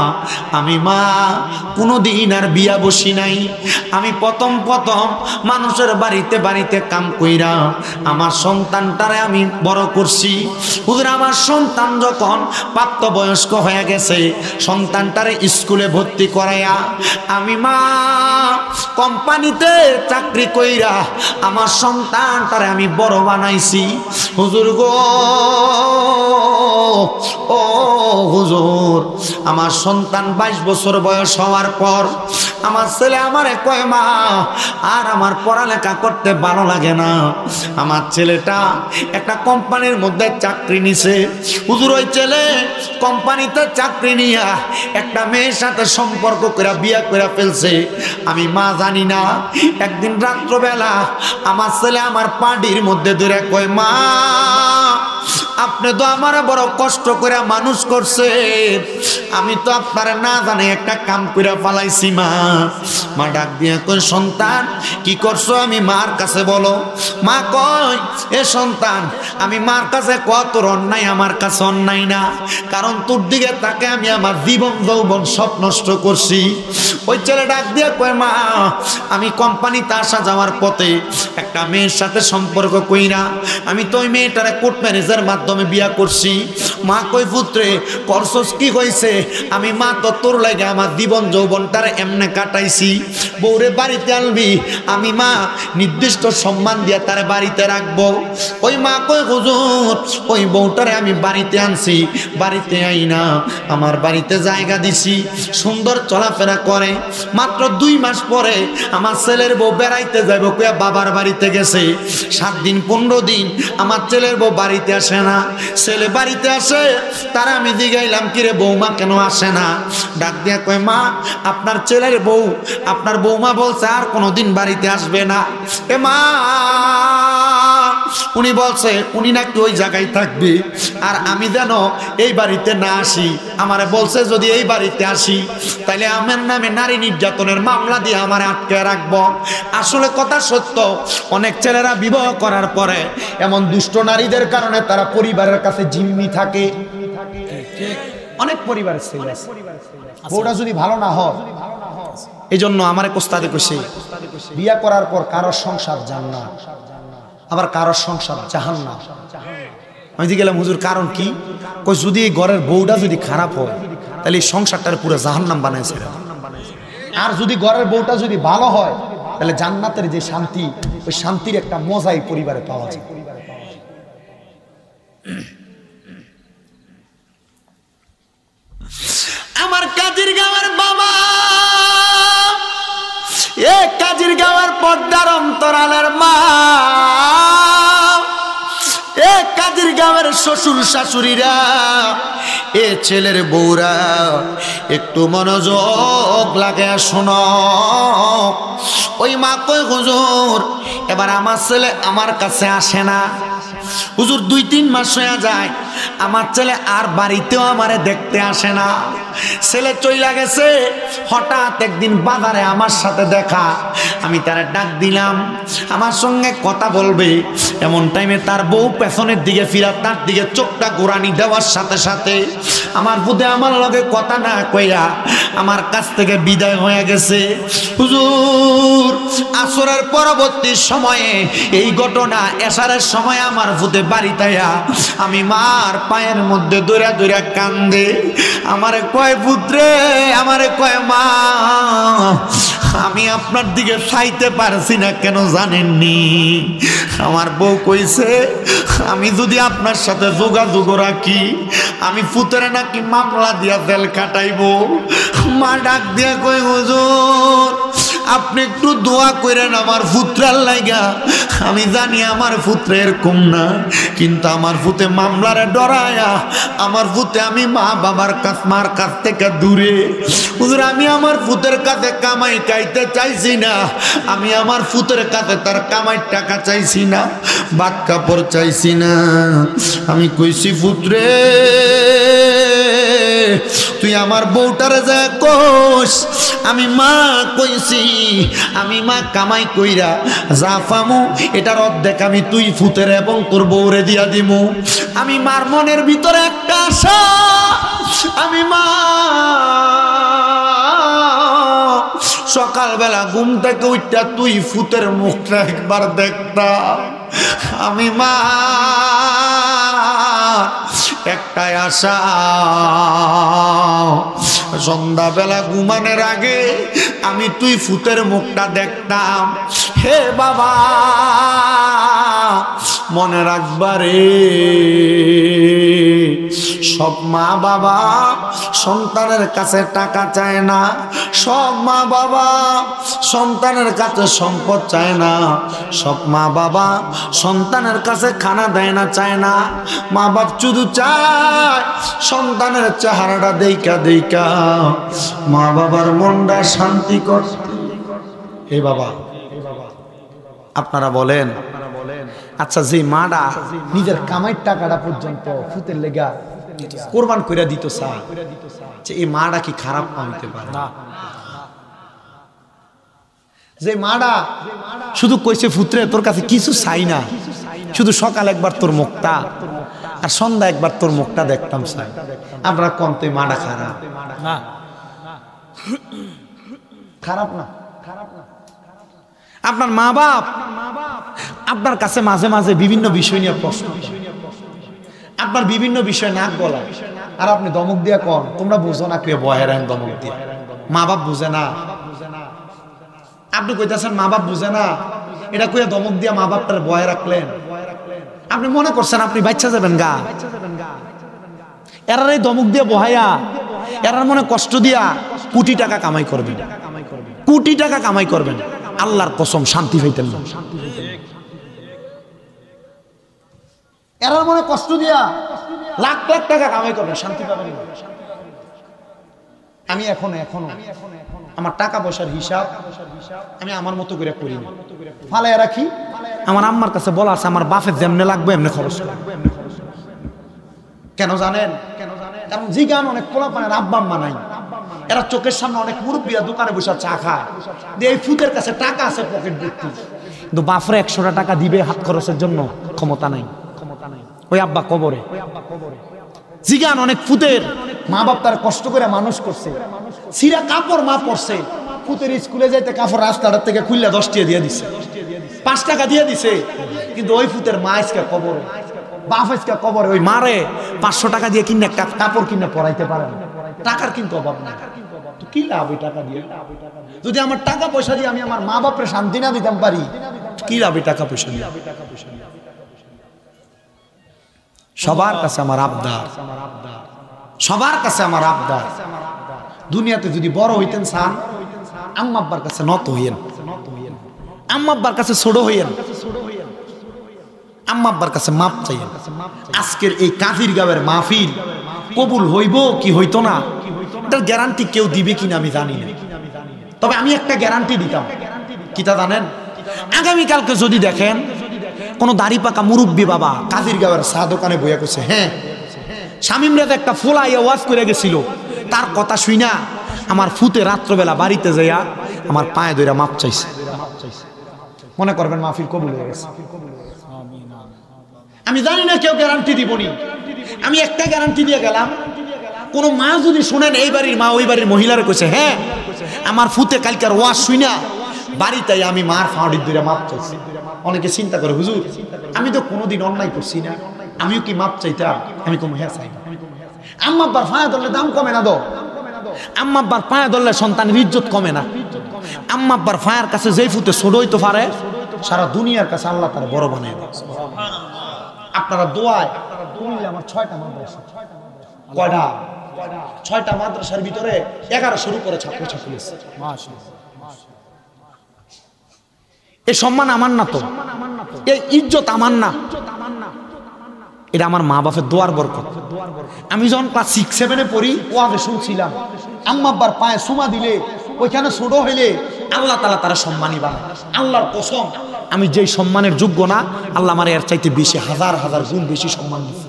আমি মা কোনোদিন আর বিয়া বসি নাই। আমি প্রথম মানুষের বাড়িতে বাড়িতে কাম কইরা আমার সন্তানটারে আমি বড় করছি। হুজুর আমার সন্তান যখন প্রাপ্তবয়স্ক হয়ে গেছে, সন্তানটারে স্কুলে ভর্তি করাইয়া আমি মা কোম্পানিতে চাকরি কইরা আমার সন্তানটারে আমি বড় বানাইছি। হুজুর গো, ও হুজুর আমার সন্তান 22 বছর বয়স হওয়ার পর আমার ছেলে আমারে কয়, মা আর আমার পড়ালেখা করতে ভালো লাগে না। আমার ছেলেটা একটা কোম্পানির মধ্যে চাকরি নিছে। হুজুর ওই ছেলে কোম্পানিতে চাকরি নিয়া একটা মেয়ের সাথে সম্পর্ক করে বিয়ে করে ফেলছে। আমি মা জানি না। একদিন রাত্রবেলা আমার ছেলে আমার পাটির মধ্যে ধরে কয়, মা আপনি তো আমার বড় কষ্ট করে মানুষ করছেন, আমি তো আপনার না জানি একটা কাম করে পালাইছি। মা ডাক দিয়ে কয়, সন্তান কি করছো আমি মার কাছে বলো। মা কয়, এ সন্তান আমি মার কাছে কত অন্যায়, আমার কাছে অন্যায় না, কারণ তোর দিকে তাকে আমি আমার জীবন যৌবন সব নষ্ট করছি। ওই ছেলে ডাক দিয়ে কয়, মা আমি কোম্পানিতে আসা যাওয়ার পথে একটা মেয়ের সাথে সম্পর্ক কইরা আমি তো ওই মেয়েটারে কোর্ট ম্যারেজের মাধ্যমে বিয়া করছি। মা কই, পুত্রে করছস কি হইছে? আমি মা তো তোর লাগে আমার জীবন যৌবনটারে এমনে কাটাইছি। বউরে বাড়িতে আনবি, আমি মা নির্দিষ্ট সম্মান দিয়া তারে বাড়িতে রাখবো। ওই মা কই, হুজুর ওই বউটারে আমি বাড়িতে আনছি, বাড়িতে আই না আমার বাড়িতে জায়গা দিছি, সুন্দর চলাফেরা করে। মাত্র 2 মাস পরে আমার ছেলের বউ বেড়াইতে যাইব কইয়া বাবার বাড়িতে গেছে। 7 দিন 15 দিন আমার ছেলের বউ বাড়িতে আসে না। ছেলে বাড়িতে আসে, তারা আমি জিগাইলাম, কিরে বৌমা কেন আসে না? ডাক দিয়া কয়, মা আপনার ছেলের বউ, আপনার বৌমা বলছে আর কোনোদিন বাড়িতে আসবে না। এ মা, উনি বলছে উনি নাকি ওই জায়গায় থাকবে, আর আমি যেন এই বাড়িতে না আসি। আমারে বলছে যদি এই বাড়িতে আসি তাহলে আমার নামে নারী নির্যাতনের মামলা দিয়ে আমারে আটকে রাখবো। আসলে কথা সত্য, অনেক ছেলেরা বিবাহ করার পরে এমন দুষ্ট নারীদের কারণে তারা পরিবারের কাছে জিম্মি থাকে। অনেক পরিবারের ছেলে বউটা যদি ভালো না হয়, এই জন্য আমার কোস্তাদে কইছে বিয়া করার পর কারোর সংসার জান্নাত, আবার কারোর সংসার জাহান্নাম। আমি যে গেলাম, হুজুর কারণ কি? কই, যদি এই ঘরের বউটা যদি খারাপ হয় তাহলে এই সংসারটার পুরো জাহান্নাম বানাইছে। আর যদি ঘরের বউটা যদি ভালো হয় তাহলে জান্নাতের যে শান্তি, ওই শান্তির একটা মজাই পরিবারে পাওয়া যায়। আমার কাজির গাঁয়ের বাবা, এ কাজির গাঁয়ের পর্দার অন্তরালের মা, এ কাজির আমাদের গ্রামের শ্বশুর শাশুড়িরা, এ ছেলের বউরা, একটু মনোযোগ লাগে শোনো। ওই মা কই হুজুর এবার আমার ছেলে আমার কাছে আসে না। হুজুর 2-3 মাস হয়ে যায় আমার ছেলে আর বাড়িতেও আমারে দেখতে আসে না। ছেলে চইলা গেছে, হঠাৎ একদিন বাজারে আমার সাথে দেখা, আমি তারে ডাক দিলাম আমার সঙ্গে কথা বলবে, এমন টাইমে তার বউ পেছনের দিকে ফিরা তার দিকে চোখটা গোরানি দেওয়ার সাথে সাথে আমার বুধে আমার লগে কথা না কইয়া আমার কাছ থেকে বিদায় হয়ে গেছে। হুজুর আসরের পরবর্তী সময়ে এই ঘটনা, এশারের সময় আমার বুধে বাড়িতে আমি মার পায়ের মধ্যে দৌড়া দৌড়া কান্দে, আমারে কয় পুত্রে, আমারে কয় মা আমি আপনার দিকে চাইতে পারছি না কেন জানেননি? আমার বউ কইছে আমি যদি আপনার সাথে যোগাযোগ রাখি আমি পুত্রে নাকি মামলা দিয়া জেল কাটাইবো। মা ডাক দিয়া কই হুজুর আপনি একটু দোয়া করেন আমার পুত্রার লাইগা। আমি জানি আমার পুত্রের কম না, কিন্তু আমার পুতে মামলারে ডরায়া আমার পুতে আমি মা বাবার মার কাছ থেকে দূরে। হুজুর আমি আমার পুতের কাছে কামাই খাইতে চাইছি না, আমি আমার পুতের কাছে তার কামাই টাকা চাইছি না, ভাত কাপড় চাইছি না। আমি কইছি পুত্রে তুই আমার বউটারে যা কোস আমি মা কইছি, আমি মা কামাই কইরা যা পামু এটার অর্ধেক আমি তুই ফুতের এবং তোর বউরে দিয়া দিমু। আমি মার মনের ভিতরে একটা আশা, আমি মা সকালবেলা ঘুম থেকে উঠটা তুই ফুতের মুখটা একবার দেখতাম। আমি মা একটাই আশা, সন্ধ্যাবেলা ঘুমানোর আগে আমি তুই ফুতের মুখটা দেখতাম। হে বাবা মনে রাখবারে, সব মা বাবা সন্তানের কাছে টাকা চায় না, সব মা বাবা সন্তানের কাছে সম্পদ চায় না, সব মা বাবা সন্তানের কাছে খানা দেয় না, চায় না। মা বাপ শুধু চায় সন্তানের চেহারাটা দেইকা দেইকা মা বাবার মনটা শান্তি করতে। হে বাবা আপনারা বলেন, আচ্ছা যে মাটা নিজের কামাইয়ের টাকাটা পর্যন্ত ফুতের লেগা কোরবান করে দিত চায়, এই মাটা কি খারাপ হইতে পারে না? যে মাটা শুধু কইছে ফুত্রে তোর কাছে কিছু চাই না, শুধু সকাল একবার তোর মুখটা আর সন্ধ্যা একবার তোর মুখটা দেখতাম চাই, আমরা কমতে মাটা খারাপ না? খারাপ না? আপনার মা বাপ আপনার কাছে মাঝে মাঝে বিভিন্ন বিষয় নিয়ে প্রশ্ন, আপনার বিভিন্ন বিষয় নাক গলা, আর আপনি দমক দিয়া কন তোমরা বুঝো না, কে বহেরান দমক দিয়া। মা বাপ বুঝে না, আপনি কইতেছেন মা বাপ বুঝে না, এটা কইয়া দমক দিয়া মা বাপটার বয়ে রাখলেন। আপনি মনে করছেন আপনি বাচ্চা যাবেন গা, এরার এই দমক দিয়া বহাইয়া এরার মনে কষ্ট দিয়া কোটি টাকা কামাই করবেন, কোটি টাকা কামাই করবেন, আল্লাহর কসম শান্তি পাইতেন না। এরার মনে কষ্ট দিয়া লাখ লাখ টাকা কামাই করবেন, শান্তি পাবেন না। আমি এখনো আমার টাকা পয়সার হিসাব আমি আমার মতো করে করি না, ফালাইয়া রাখি। আমার আম্মার কাছে বলা আছে আমার বাপের যেমনে লাগবে এমনি খরচ লাগবে। কেন জানেন? কারণ জিগান অনেক পোলাপানের আব্বা আম্মা নাই, এরা চোখের সামনে অনেক মুরব্বীরা দোকানে বসে চা খায়, এই ফুতের কাছে টাকা আছে পকেট ভর্তি, কিন্তু বাপরে 100টা টাকা দিবে হাত খরচের জন্য ক্ষমতা নাই, ওই আব্বা কবরে। জিগান অনেক ফুতের মা বাপ তার কষ্ট করে মানুষ করছে, সিরা কাপড় মা পরছে, ফুতের স্কুলে যাইতে কাপড় রাস্তাটার থেকে খুললে 10 টাকা দিয়ে দিছে, 5 টাকা দিয়ে দিছে, কিন্তু ওই ফুতের মা আজকে কবরে, বাপ আজকে কবরে। ওই মারে 500 টাকা দিয়ে কিনে একটা কাপড় কিনে পরাইতে পারে না, টাকার কিন্তু অভাব না, তো কি লাভ ওই টাকা দিয়ে? যদি আমার টাকা পয়সা দিয়ে আমি আমার মা বাপরে শান্তি না দিতাম পারি, কি লাভ ওই টাকা পয়সা দিয়ে? সবার কাছে আমার আবদার, সবার কাছে আমার আবদার, দুনিয়াতে যদি বড় হইতেন চান আম্মা আব্বার কাছে নত হইয়েন, আম্মা আব্বার কাছে ছোট হইয়েন। আম্মা আব্বার কাছে মাপ চাইয়েন। আজকের এই কাফির গাঁয়ের মাহফিল কবুল হইব কি হইতো না এটার গ্যারান্টি কেউ দিবে কিনা আমি জানি না, তবে আমি একটা গ্যারান্টি দিতাম। কিটা জানেন? আগামীকালকে যদি দেখেন কোনো দাড়ি পাকা মুরব্বী বাবা কাফির গাঁয়ের চা দোকানে বইয়া করছে, হ্যাঁ শামিম রেজা একটা ফোলাইয়া ওয়াজ করে গেছিল, তার কথা শুই না আমার ফুতে রাত্রবেলা বাড়িতে যাইয়া আমার পায়ে ধইরা মাপ চাইছে, মনে করবেন মাহফিল কবুল হয়ে গেছে। আমি জানি না কেউ গ্যারান্টি দিবনি, আমি একটা গ্যারান্টি দিয়ে গেলাম। কোন মা যদি শুনেন এই বাড়ির মা ওই বাড়ির মহিলারা কইছে, হ্যাঁ আমার ফুতে কালকার ওয়াজ শুই না বাড়িতে আমি মার ফাউডির ধরে মাপ চাইছি। অনেকে চিন্তা করে, হুজুর আমি তো কোনোদিন অন্যায় করছি না, আমিও কি মাপ চাইতাম? আমি কম হ্যাঁ চাই। আম্মা আব্বার পায়ে ধরলে দাম কমে না, দো আম্মা আব্বার পায়ে ধরলে সন্তানের ইজ্জত কমে না। আম্মা আব্বার পায়ের কাছে যেই ফুতে ছোট হইতে পারে সারা দুনিয়ার কাছে আল্লাহ তার বড় বানিয়ে দেয়। আপনারা দোয়ায় আমার 6টা মাদ্রাসা, কয়টা? 6টা মাদ্রাসার ভিতরে 1100 উপরে ছাত্রছাত্রী আছে। এই সম্মান আমার না, তো এই ইজ্জত আমার না, এটা আমার মা বাপের দোয়ার বরকত। আমি যখন ক্লাস 6-7 পড়ি ওয়াজে শুনছিলাম আম্মা আব্বার পায়ে চুমা দিলে ওইখানে ছোট হইলে আল্লাহ তাআলা তারা সম্মানী বানায়। আল্লাহর কসম আমি যেই সম্মানের যোগ্য না, আল্লাহ আমার এর চাইতে বেশি হাজার হাজার গুণ বেশি সম্মান দিচ্ছে।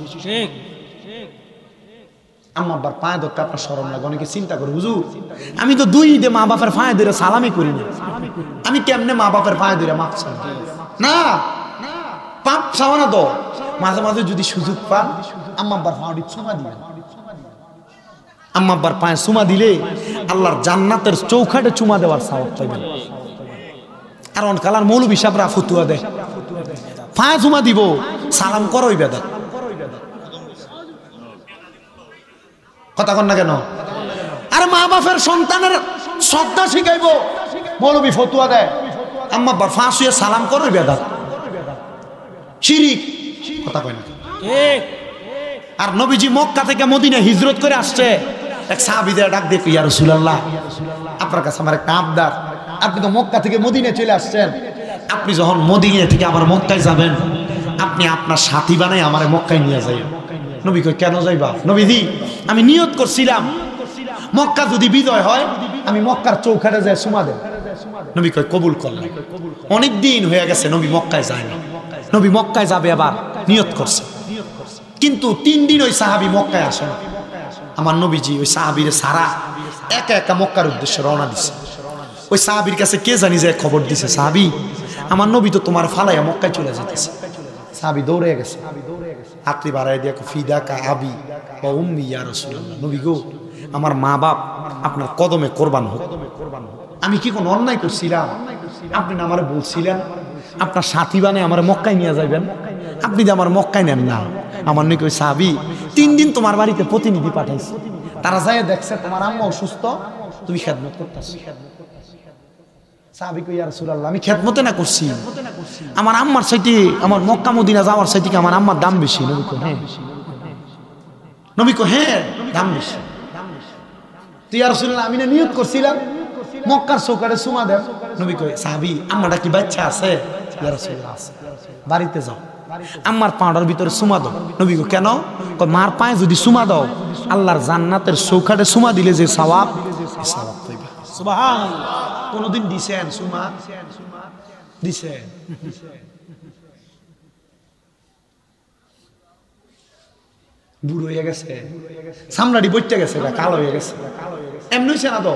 আম্মা আব্বার পায়ে ধরতে আপনার শরম লাগে। অনেকে চিন্তা করে, হুজুর আমি তো 2 ঈদে মা বাপের পায়ে ধরে সালামি করি না, আমি কেমনে মা বাপের পায়ে ধরে মাপ চাই? না, পাপ চাওয়া না, তো মাঝে মাঝে যদি সুযোগ পান আম্মা আব্বার পায়ে চুমা দিবেন। আম্মা আব্বার পায়ে চুমা দিলে আল্লাহর জান্নাতের চৌখাটে চুমা দেওয়ার সওয়াব পাইবেন। আর অন কালার মৌলভী সাহেবরা ফতুয়া দেয় পায়ে চুমা দিব সালাম করোই বেদাত। কথা কন না কেন? আর মা বাপের সন্তানের শ্রদ্ধা শিখাইবো, মৌলভী ফতুয়া দেয় আম্মা আব্বার পা ছুঁয়ে সালাম করোই বেদাত, শিরিক। কথা কয় না? আর নবীজি মক্কা থেকে মদিনা হিজরত করে আসছে, এক সাহাবীদের ডাক দিয়ে, ইয়া রাসূলুল্লাহ আপনার কাছে আমার একটা আবদার, আপনি তো মক্কা থেকে মদিনায় চলে আসছেন, আপনি যখন মদিনা থেকে আবার মক্কায় যাবেন আপনি আপনার সাথী বানাই আমার মক্কায় নিয়ে যাবেন। নবী কই, কেন যাইবা? নবীজি আমি নিয়ত করছিলাম মক্কা যদি বিজয় হয় আমি মক্কার চৌখাটে যাই চুমা দেব। নবী কই, কবুল করলাম। অনেক দিন হয়ে গেছে নবী মক্কায় যায় না, নবী মক্কায় যাবে আবার নিয়ত করছে, কিন্তু 3 দিন ওই সাহাবী মক্কায় আসে না। আমার নবীজি ওই সাহাবীর সারা একা একা মক্কার উদ্দেশ্যে রওনা দিছে। ওই সাহাবীর কাছে কে জানি যে খবর দিছে, সাহাবী আমার নবী তো তোমার ফালাইয়া মক্কায় চলে যেতেছে। সাহাবী দৌড়ে গেছে, হাতটি বাড়াই দিয়ে ফিদাকা আবি ওয়া উম্মি ইয়া রাসূলুল্লাহ, নবী গো আমার মা বাপ আপনার কদমে কোরবান হোক। আমি কি কোনো অন্যায় করছিলাম? আপনি না আমারে বলছিলেন আপনার সাথী বানায় আমার মক্কায় নিয়ে যাবেন, আপনি যে আমার মক্কায় নেন না। আমার নাকি ওই সাহাবী 3 দিন তোমার বাড়িতে প্রতিনিধি পাঠাইছে, তারা যায় দেখছে তোমার আম্মা অসুস্থ, তুমি খেদমত করতেছো। সাহাবী কই, ইয়া রাসূলুল্লাহ আমি খেদমতে না করছি, আমার আম্মার চাইতে আমার মক্কা মদিনা যাওয়ার চাইতে কি আমার আম্মার দাম বেশি? নবী কই, হ্যাঁ। নবী কই, হ্যাঁ দাম বেশি। তো ইয়া রাসূলুল্লাহ আমি না নিয়ত করছিলাম মক্কার চৌকাটে চুমা দেব। নবী কই, সাহাবী আম্মাটা কি বাচ্চা আছে? ইয়া রাসূলুল্লাহ আছে। বাড়িতে যাও আম্মার পাউডার ভিতরে চুমা দাও। নবী কই, কেন? কই, মার পায়ে যদি চুমা দাও আল্লাহর জান্নাতের চৌকাটে চুমা দিলে যে সওয়াব, এই সওয়াব পাইবা। সুবহানাল্লাহ। কোনদিন দিছেন চুমা? দিছেন? বুড়ো হয়ে গেছে, সামলাডি বইটা গেছে, কালো হয়ে গেছে, এমনি হইছে না তো?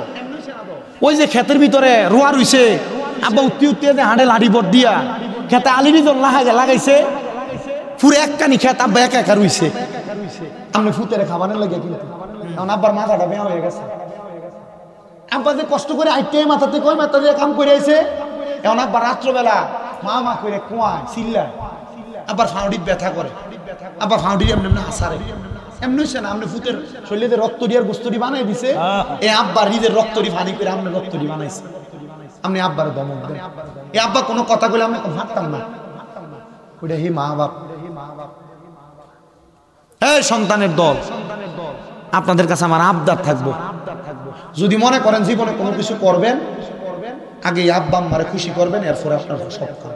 ওই যে ক্ষেতের ভিতরে রোয়া রইছে, আব্বা উত্তি উত্তি হাঁড়ে লাড়ি বট দিয়া খেতে আলিনি জল লাগাইছে, পুরো একখানি খেত আব্বা একা একা রইছে। আপনি ফুতের খাবারের লাগে কিন্তু এখন আব্বার মাথাটা বেয়া হয়ে গেছে। আব্বা যে কষ্ট করে আইতে মাথাতে কই মাথা দিয়ে কাম করে আইছে, এখন আব্বা রাত্রবেলা মা মা করে কোয়ায় চিল্লায়, আবার ফাউডির ব্যথা করে, আবার ফাউডির এমনি এমনি আসারে। এমনি হচ্ছে না, আপনি ফুতের শরীরে রক্ত দিয়ার গোস্তরি বানাই দিছে, এই আব্বার নিজের রক্তরি ফানি করে আপনি রক্তরি বানাইছে, আপনি আব্বার দমক দেন। এই আব্বা কোনো কথা বলে আমি ভাবতাম না, ওইটা হি মা বাপ। এই সন্তানের দল, আপনাদের কাছে আমার আবদার থাকবো, যদি মনে করেন জীবনে কোনো কিছু করবেন আগে আব্বা আম্মারে খুশি করবেন, এরপরে আপনার সব কাজ।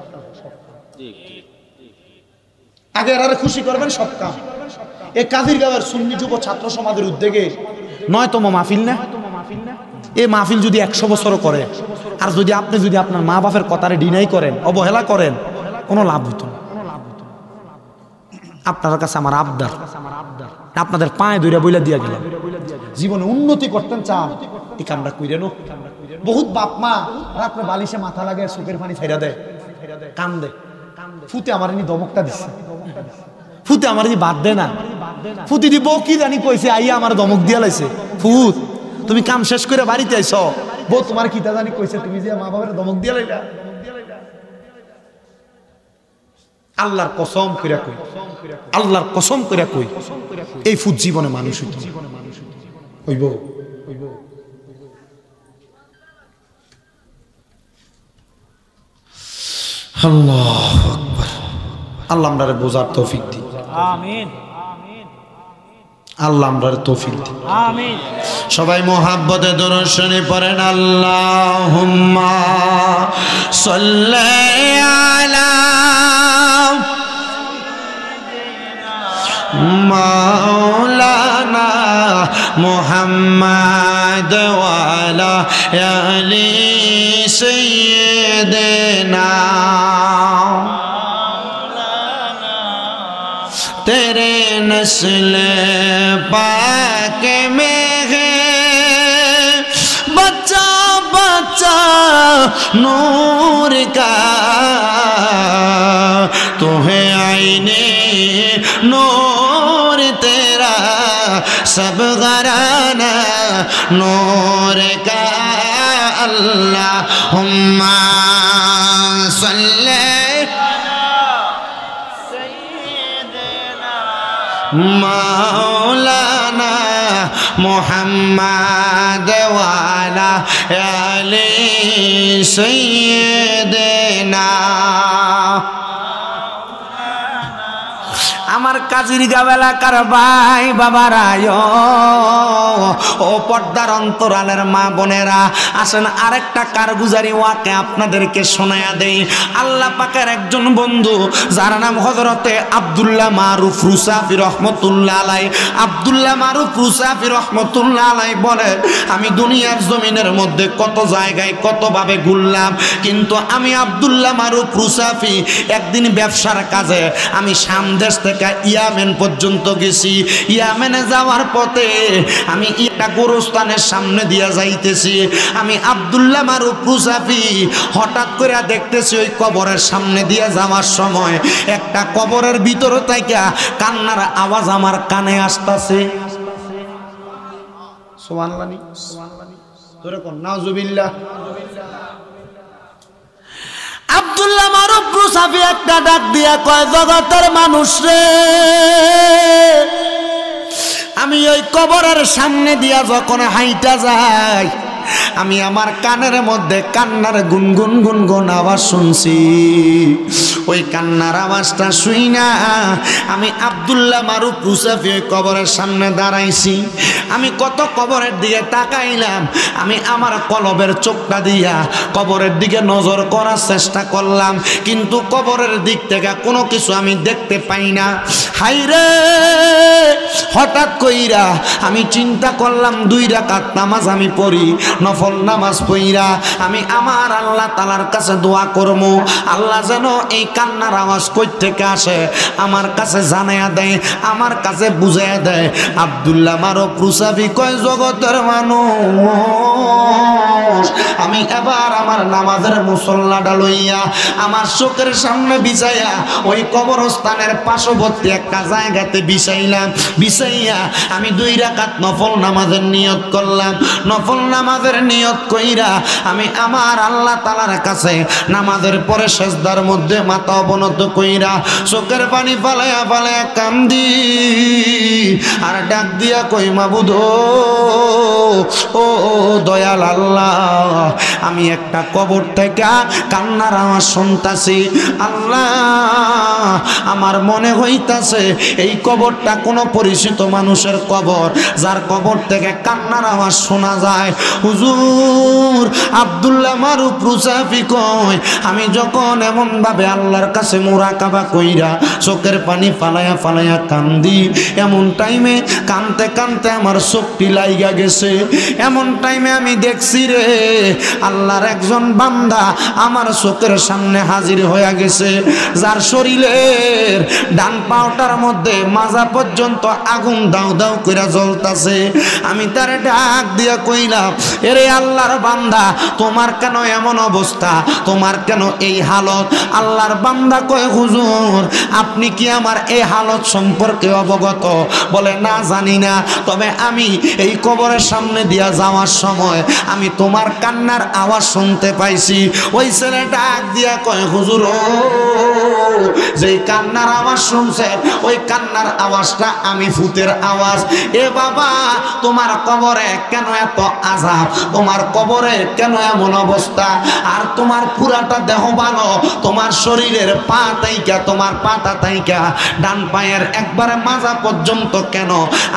আগে এরারে খুশি করবেন সব কাম। এই কাজিরগাঁওয়ের সুন্নি যুব ছাত্র সমাজের উদ্যোগে 9তম মাহফিল না, এই মাহফিল যদি 100 বছরও করে, আর যদি আপনি যদি আপনার মা বাপের কথারে ডিনাই করেন, অবহেলা করেন, কোনো লাভ হইতো না। আপনার কাছে আমার আবদার, আপনাদের পায়ে ধরে বইলা দিয়া গেলাম, জীবনে উন্নতি করতেন চান, এই কামটা কইরেন। বহুত বাপ মা রাত্রে বালিশে মাথা লাগে, চোখের পানি ছাইরা দেয়, কান্দে। ফুতে আমার নি দমকটা দিচ্ছে, ফুতে আমার বাদ দে না, ফুতি দিব কি জানি কইছে, আইয়া আমার দমক দিয়া লাইছে। ফুত, তুমি কাম শেষ করে বাড়িতে আইছ, বউ তোমার কি তা জানি কইছে, তুমি যে মা বাবার দমক দিয়া লাইলা। আল্লাহর কসম কইরা কই, আল্লাহর কসম কইরা কই, এই ফুত জীবনে মানুষ হইতো হইব। আল্লাহু আকবার। আল্লাহ আমরারে বোঝার তৌফিক দিন, আমিন। আল্লাহ আমরারে তৌফিক দিন, আমিন। সবাই মোহাব্বতে দরুদ শরীফ পড়েন। আল্লাহুম্মা সাল্লি আলা মাওলানা মুহাম্মদ ওয়া আলা আলি সাইয়্যিদিনা तेरे नस्ल पाक में है बच्चा बच्चा नूर का, तो है आईने नूर तेरा सब घराना नूर का। अल्लाहुम्मा सल्ली मौलाना मुहम्मद वाला आले सैयदना। আমার কাজিরগাঁও এলাকার ভাই বাবারা, ও পর্দার অন্তরালের মা বোনেরা, আসেন আরেকটা কারগুজারি ওয়াকে আপনাদেরকে শোনায়া দেই। আল্লাহ পাকের একজন বন্ধু যার নাম হযরতে আব্দুল্লাহ মারুফ রুসাফি রহমতুল্লাহ আলাই। আব্দুল্লাহ মারুফ রুসাফি রহমতুল্লাহ আলাই বলেন, আমি দুনিয়ার জমিনের মধ্যে কত জায়গায় কতভাবে ঘুরলাম, কিন্তু আমি আব্দুল্লাহ মারুফ রুসাফি একদিন ব্যবসার কাজে আমি সামদেশ থেকে ইয়ামেন পর্যন্ত গেছি। ইয়ামেনে যাওয়ার পথে আমি একটা গোরস্থানের সামনে দিয়া যাইতেছি। আমি আব্দুল্লাহ মারুফ রুসাফি হঠাৎ করে দেখতেছি ওই কবরের সামনে দিয়া যাওয়ার সময় একটা কবরের ভিতর থেকে কান্নার আওয়াজ আমার কানে আসতেছে। সুবহানাল্লাহ, জোরে কোন নাউজুবিল্লাহ। আব্দুল্লাহ মারুফ রুসাফি একটা ডাক দিয়া কয়, জগতের মানুষ রে, আমি ওই কবরের সামনে দিয়া যখন হাইটা যাই, আমি আমার কানের মধ্যে কান্নার গুনগুন গুনগুন আওয়াজ শুনছি। ওই কান্নার আওয়াজটা শুই না আমি আব্দুল্লাহ মারুফ রুসাফি ওই কবরের সামনে দাঁড়াইছি। আমি কত কবরের দিকে তাকাইলাম, আমি আমার কলবের চোখটা দিয়া কবরের দিকে নজর করার চেষ্টা করলাম, কিন্তু কবরের দিক থেকে কোনো কিছু আমি দেখতে পাই না। হাইরে, হঠাৎ কইরা আমি চিন্তা করলাম 2 রাকাত নামাজ আমি পড়ি, নফল নামাজ পইরা আমি আমার আল্লাহ তাআলার কাছে দোয়া করব, আল্লাহ যেন এই কান্নার আওয়াজ কই থেকে আসে আমার কাছে জানায়া দেয়, আমার কাছে বুঝাইয়া দেয়। আব্দুল্লাহ মারুফ রুসাফি কয়, জগতের মানুষ, আমি এবার আমার নামাজের মুসল্লাটা লইয়া আমার চোখের সামনে বিছাইয়া ওই কবরস্থানের পার্শ্ববর্তী একটা জায়গাতে বিছাইলাম। বিছাইয়া আমি 2 রাকাত নফল নামাজের নিয়ত করলাম। নফল নামাজের নিয়ত কইরা আমি আমার আল্লাহ তাআলার কাছে নামাজের পরে সেজদার মধ্যে মাথা অবনত কইরা চোখের পানি ফালায়া ফালায়া কান্দি আর ডাক দিয়া কই, মাবুদ ও দয়াল আল্লাহ, আমি একটা কবর থেকে কান্নার আওয়াজ শুনতাছি। আল্লাহ, আমার মনে হইতাছে এই কবরটা কোনো পরিচিত মানুষের কবর, যার কবর থেকে কান্নার আওয়াজ শোনা যায়। হুজুর আব্দুল্লাহ মারুফ রুসাফি কয়, আমি যখন এমন ভাবে আল্লাহর কাছে মুরাকাবা কইরা চোখের পানি ফালাইয়া ফালাইয়া কান্দি, এমন টাইমে কানতে কানতে আমার চোখটি লাইগা গেছে। এমন টাইমে আমি দেখছি রে আল্লাহর একজন বান্দা আমার চোখের সামনে হাজির হয়ে গেছে, যার শরীরের ডান পাওটার মধ্যে মাজা পর্যন্ত আগুন দাউ দাউ করে জ্বলতাছে। আমি তারে ডাক দিয়া কইলাম, এরে আল্লাহর বান্দা, তোমার কেন এমন অবস্থা, তোমার কেন এই হালত? আল্লাহর বান্দা কয়, হুজুর আপনি কি আমার এই হালত সম্পর্কে অবগত? বলে, না জানি না, তবে আমি এই কবরের সামনে দিয়া যাওয়ার সময় আমি তোমার কান্নার আওয়াজ শুনতে পাইছি। ওই ছেলে ডাক দিয়া কয়, হুজুর যেই কান্নার আওয়াজ শুনছেন ওই কান্নার আওয়াজটা আমি ভূতের আওয়াজ। এ বাবা, তোমার কবরে কেন এত আযাব, তোমার কবরে কেন এমন অবস্থা? আর তোমার পুরাটা দেহ ভালো, তোমার শরীরের পা তাইকা, তোমার পাতা তাইকা ডান পায়ের একবারে মাজা পর্যন্ত কেন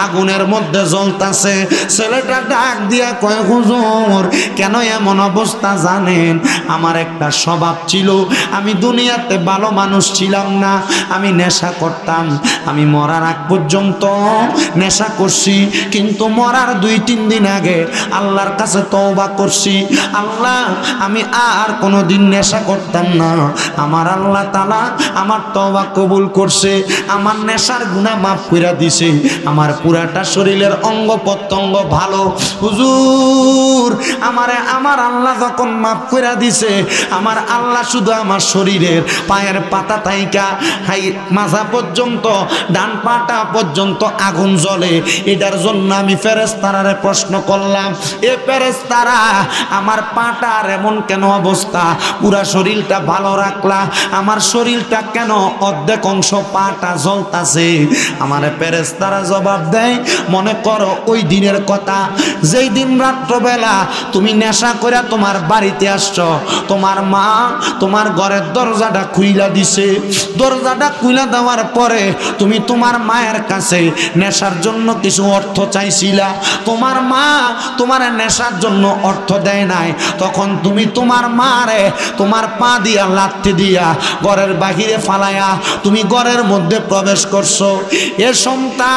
আগুনের মধ্যে জ্বলতাছে? ছেলেটা ডাক দিয়া কয়, হুজুর কেন এমন অবস্থা জানেন? আমার একটা স্বভাব ছিল, আমি দুনিয়াতে ভালো মানুষ ছিলাম না, আমি নেশা করতাম। আমি মরার আগ পর্যন্ত নেশা করছি, কিন্তু মরার 2-3 দিন আগে আল্লাহর কাছে তওবা করছি, আল্লাহ আমি আর কোনোদিন নেশা করতাম না। আমার আল্লাহ তাআলা আমার তওবা কবুল করছে, আমার নেশার গুনাহ মাফ কইরা দিছে, আমার পুরাটা শরীরের অঙ্গ প্রত্যঙ্গ ভালো। হুজুর আমারে আমার আল্লাহ যখন মাফ কইরা দিছে, আমার আল্লাহ শুধু আমার শরীরের পায়ের পাতা তাইকা হাই মাজা পর্যন্ত ডান পাটা পর্যন্ত আগুন জ্বলে, এটার জন্য আমি ফেরেশতারে প্রশ্ন করলাম, এ ফেরেশতারা আমার পাটার এমন কেন অবস্থা? পুরা শরীরটা ভালো রাখলা, আমার শরীরটা কেন অর্ধেক অংশ পাটা জ্বলতাছে? আমার ফেরেশতারা জবাব দেয়, মনে করো ওই দিনের কথা, যেই দিন রাত্রবেলা তুমি নেশা করে তোমার বাড়িতে আসছো, তোমার মা তোমার ঘরের দরজাটা খুইলা দিছে, দরজাটা খুইলা দেওয়ার পরে তুমি তোমার মায়ের কাছে নেশার জন্য কিছু অর্থ চাইছিলা, তোমার মা তোমার নেশার জন্য অর্থ দেয় নাই, তখন তুমি তোমার মারে তোমার পা দিয়া লাথি দিয়া ঘরের বাহিরে ফালাইয়া তুমি ঘরের মধ্যে প্রবেশ করছো। এ সন্তান,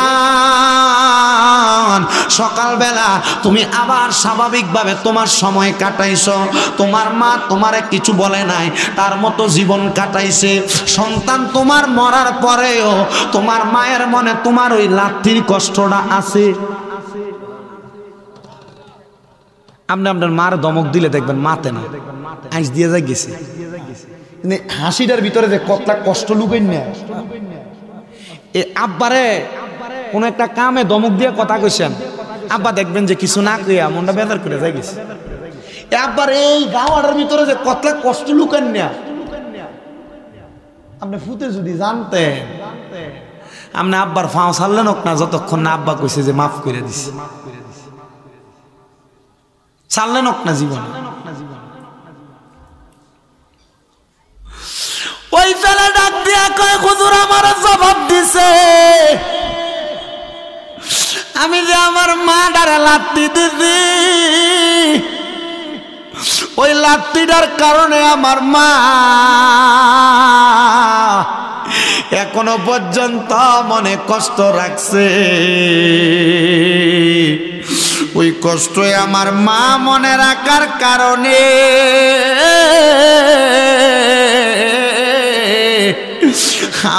সকালবেলা তুমি আবার স্বাভাবিকভাবে তোমার সময় কাটাইছো, তোমার মা তোমারে কিছু বলে নাই, তার মতো জীবন কাটাইছে। সন্তান, তোমার মরার পরেও তোমার মায়ের মনে তোমার ওই লাথির কষ্টটা আছে। আপনি আপনার মার ধমক দিলে দেখবেন মাতে না, আইস দিয়ে যা গেছে, হাসিটার ভিতরে যে কতটা কষ্ট লুকাই না। এ আব্বারে কোন একটা কামে ধমক দিয়ে কথা কইছেন, আব্বা দেখবেন যে কিছু না কইয়া মনটা বেজার করে যাই গেছে। আব্বার এই গাওয়াটার ভিতরে যে কতটা কষ্ট লুকান না, আপনি ফুতে যদি জানতেন, আপনি আব্বার ফাও ছাড়লেন হোক না যতক্ষণ না আব্বা কইছে যে মাফ করে দিছে, ছাড়লেন হোক না জীবনে। ওই ফেলে ডাক দিয়া কয়, হুজুর আমার জবাব দিছে, আমি যে আমার মা ডারে লাত্তি দিছি, ওই লাত্তিটার কারণে আমার মা এখনো পর্যন্ত মনে কষ্ট রাখছে। ওই কষ্টই আমার মা মনে রাখার কারণে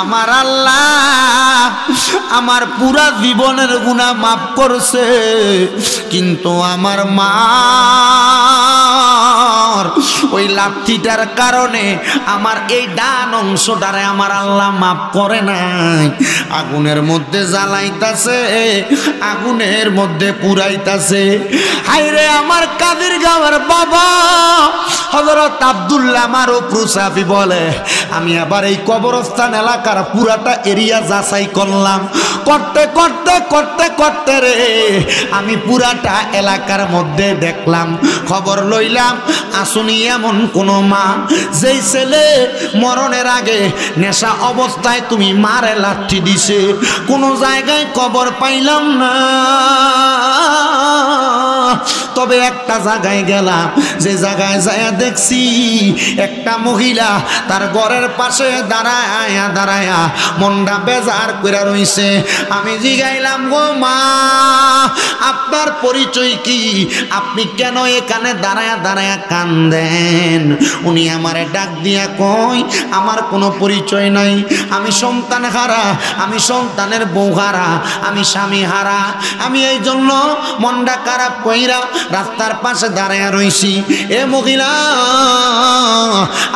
আমার আল্লাহ আমার পুরা জীবনের গুনাহ মাফ করছে, কিন্তু আমার মা ওই লাঠিটার কারণে আমার এই ডান অংশটারে আমার আল্লাহ মাফ করে নাই। আগুনের মধ্যে জ্বালাইতাছে, আগুনের মধ্যে পুরাইতাছে। হায়রে আমার কাদির গাঁওয়ের বাবা হযরত আব্দুল্লাহ মারুফ রুসাফি বলে, আমি আবার এই কবরস্থান এলাকার পুরাটা এরিয়া যাচাই করলাম। করতে করতে করতে করতে রে আমি পুরাটা এলাকার মধ্যে দেখলাম, খবর লইলাম আসুনি এমন কোন মা যেই ছেলে মরণের আগে নেশা অবস্থায় তুমি মারে লাঠি দিছে, কোন জায়গায় খবর পাইলাম না। তবে একটা জায়গায় গেলাম, যে জায়গায় যাইয়া দেখছি একটা মহিলা তার ঘরের পাশে দাঁড়ায়া দাঁড়ায়া মনটা বেজার করে রইছে। আমি জিগাইলাম, গো মা আপনার পরিচয় কি? আপনি কেন এখানে দাঁড়ায়া দাঁড়ায়া কান্দেন? উনি আমারে ডাক দিয়া কই, আমার কোনো পরিচয় নাই, আমি সন্তান হারা, আমি সন্তানের বউ হারা, আমি স্বামী হারা, আমি এই জন্য মনটা খারাপ কইরা রাস্তার পাশে দাঁড়ায়া রইছি। এ মহিলা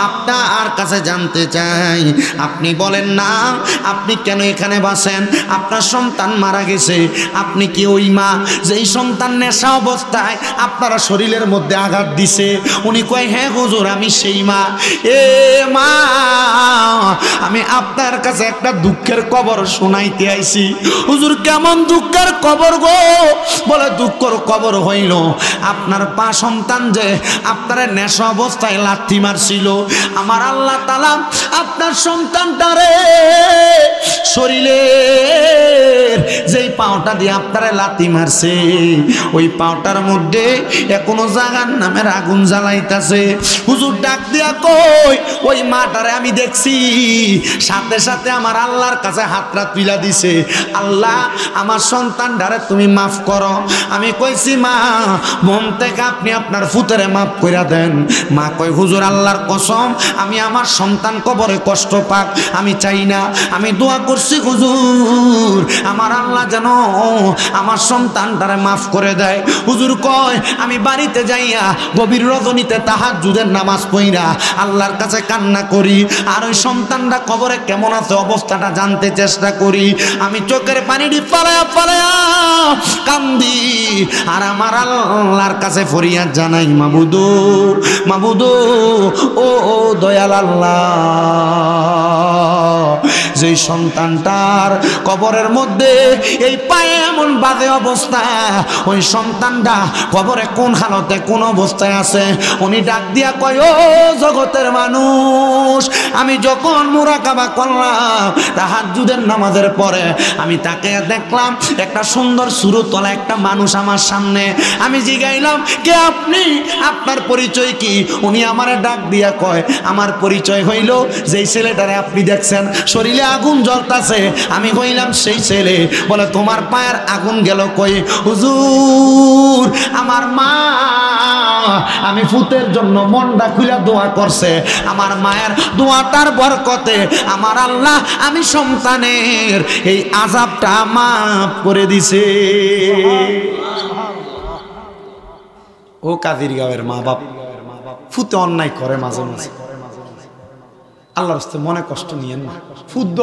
আপনার কাছে জানতে চাই, আপনি বলেন না আপনি কেন এখানে বাসেন? আপনার সন্তান মারা গেছে, আপনি কি ওই মা যেই সন্তান নেশা অবস্থায় আপনার শরীরের মধ্যে আঘাত দিছে? উনি কয়, হ্যাঁ হুজুর আমি সেই মা। এ মা আমি আপনার কাছে একটা দুঃখের খবর শোনাইতে আইছি। হুজুর কেমন দুঃখের খবর গো? বলে দুঃখের খবর হইল আপনার পা সন্তান যে আপনার নেশা অবস্থায় লাথি মারছিল, আমার আল্লাহ তাআলা আপনার সন্তানটারে শরীরের যেই পাওটা দিয়ে আপনারে লাথি মারছে ওই পাওটার মধ্যে এখনো জাগার নামের আগুন জ্বালাইতাছে। হুজুর ডাক দিয়া কই, ওই মাটারে আমি দেখছি সাথে সাথে আমার আল্লাহর কাছে হাতটা তুলা দিছে, আল্লাহ আমার সন্তানটারে তুমি মাফ করো। আমি কইছি মা মন থেকে আপনি আপনার ফুতেরে মাফ কইরা দেন। মা কয়, হুজুর আল্লাহর কসম আমি আমার সন্তান কবরে কষ্ট পাক আমি চাই না। আমি দোয়া করছি হুজুর আমার আল্লাহ যেন আমার সন্তানটারে মাফ করে দেয়। হুজুর কয়, আমি বাড়িতে যাইয়া গভীর রজনীতে তাহাজ্জুদের নামাজ পড়িয়া আল্লাহর কাছে কান্না করি, আর ওই সন্তানটা কবরে কেমন আছে অবস্থাটা জানতে চেষ্টা করি। আমি চোখের পানিটি ফালায়া ফালায়া কান্দি আর আমার আল্লাহর কাছে ফরিয়াদ জানাই, মাবুদু মাবুদু ও দয়াল আল্লাহ, যেই সন্তানটার কবরের মধ্যে এই পায়ে এমন বাজে অবস্থা, ওই সন্তানটা কবরে কোন হালতে কোন অবস্থায় আছে? উনি ডাক দিয়া কয়, ও জগতের মানুষ, আমি যখন মুরাকাবা করলাম তাহাজ্জুদের নামাজের পরে আমি তাকে দেখলাম একটা সুন্দর সুরতলা একটা মানুষ আমার সামনে। আমি জিগাইলাম, কে আপনি? আপনার পরিচয় কি? উনি আমারে ডাক দিয়া কয়, আমার পরিচয় হইল যেই ছেলেটারে আপনি দেখছেন শরীরে আগুন জ্বলতাছে আমি হইলাম সেই ছেলে। বলে তোমার পায়ের আগুন গেল কই? হুজুর আমার মা আমি ফুতের জন্য মনটা খুলে দোয়া করছে, আমার মায়ের দোয়াটার বরকতে আমার আল্লাহ আমি সন্তানের এই আযাবটা মাফ করে দিছে। ও কাদির গাঁয়ের মা বাপ ফুতে অন্যায় করে মাঝে মাঝে, আল্লাহর রাস্তায় মনে কষ্ট নিয়েন না। ফুদ্দ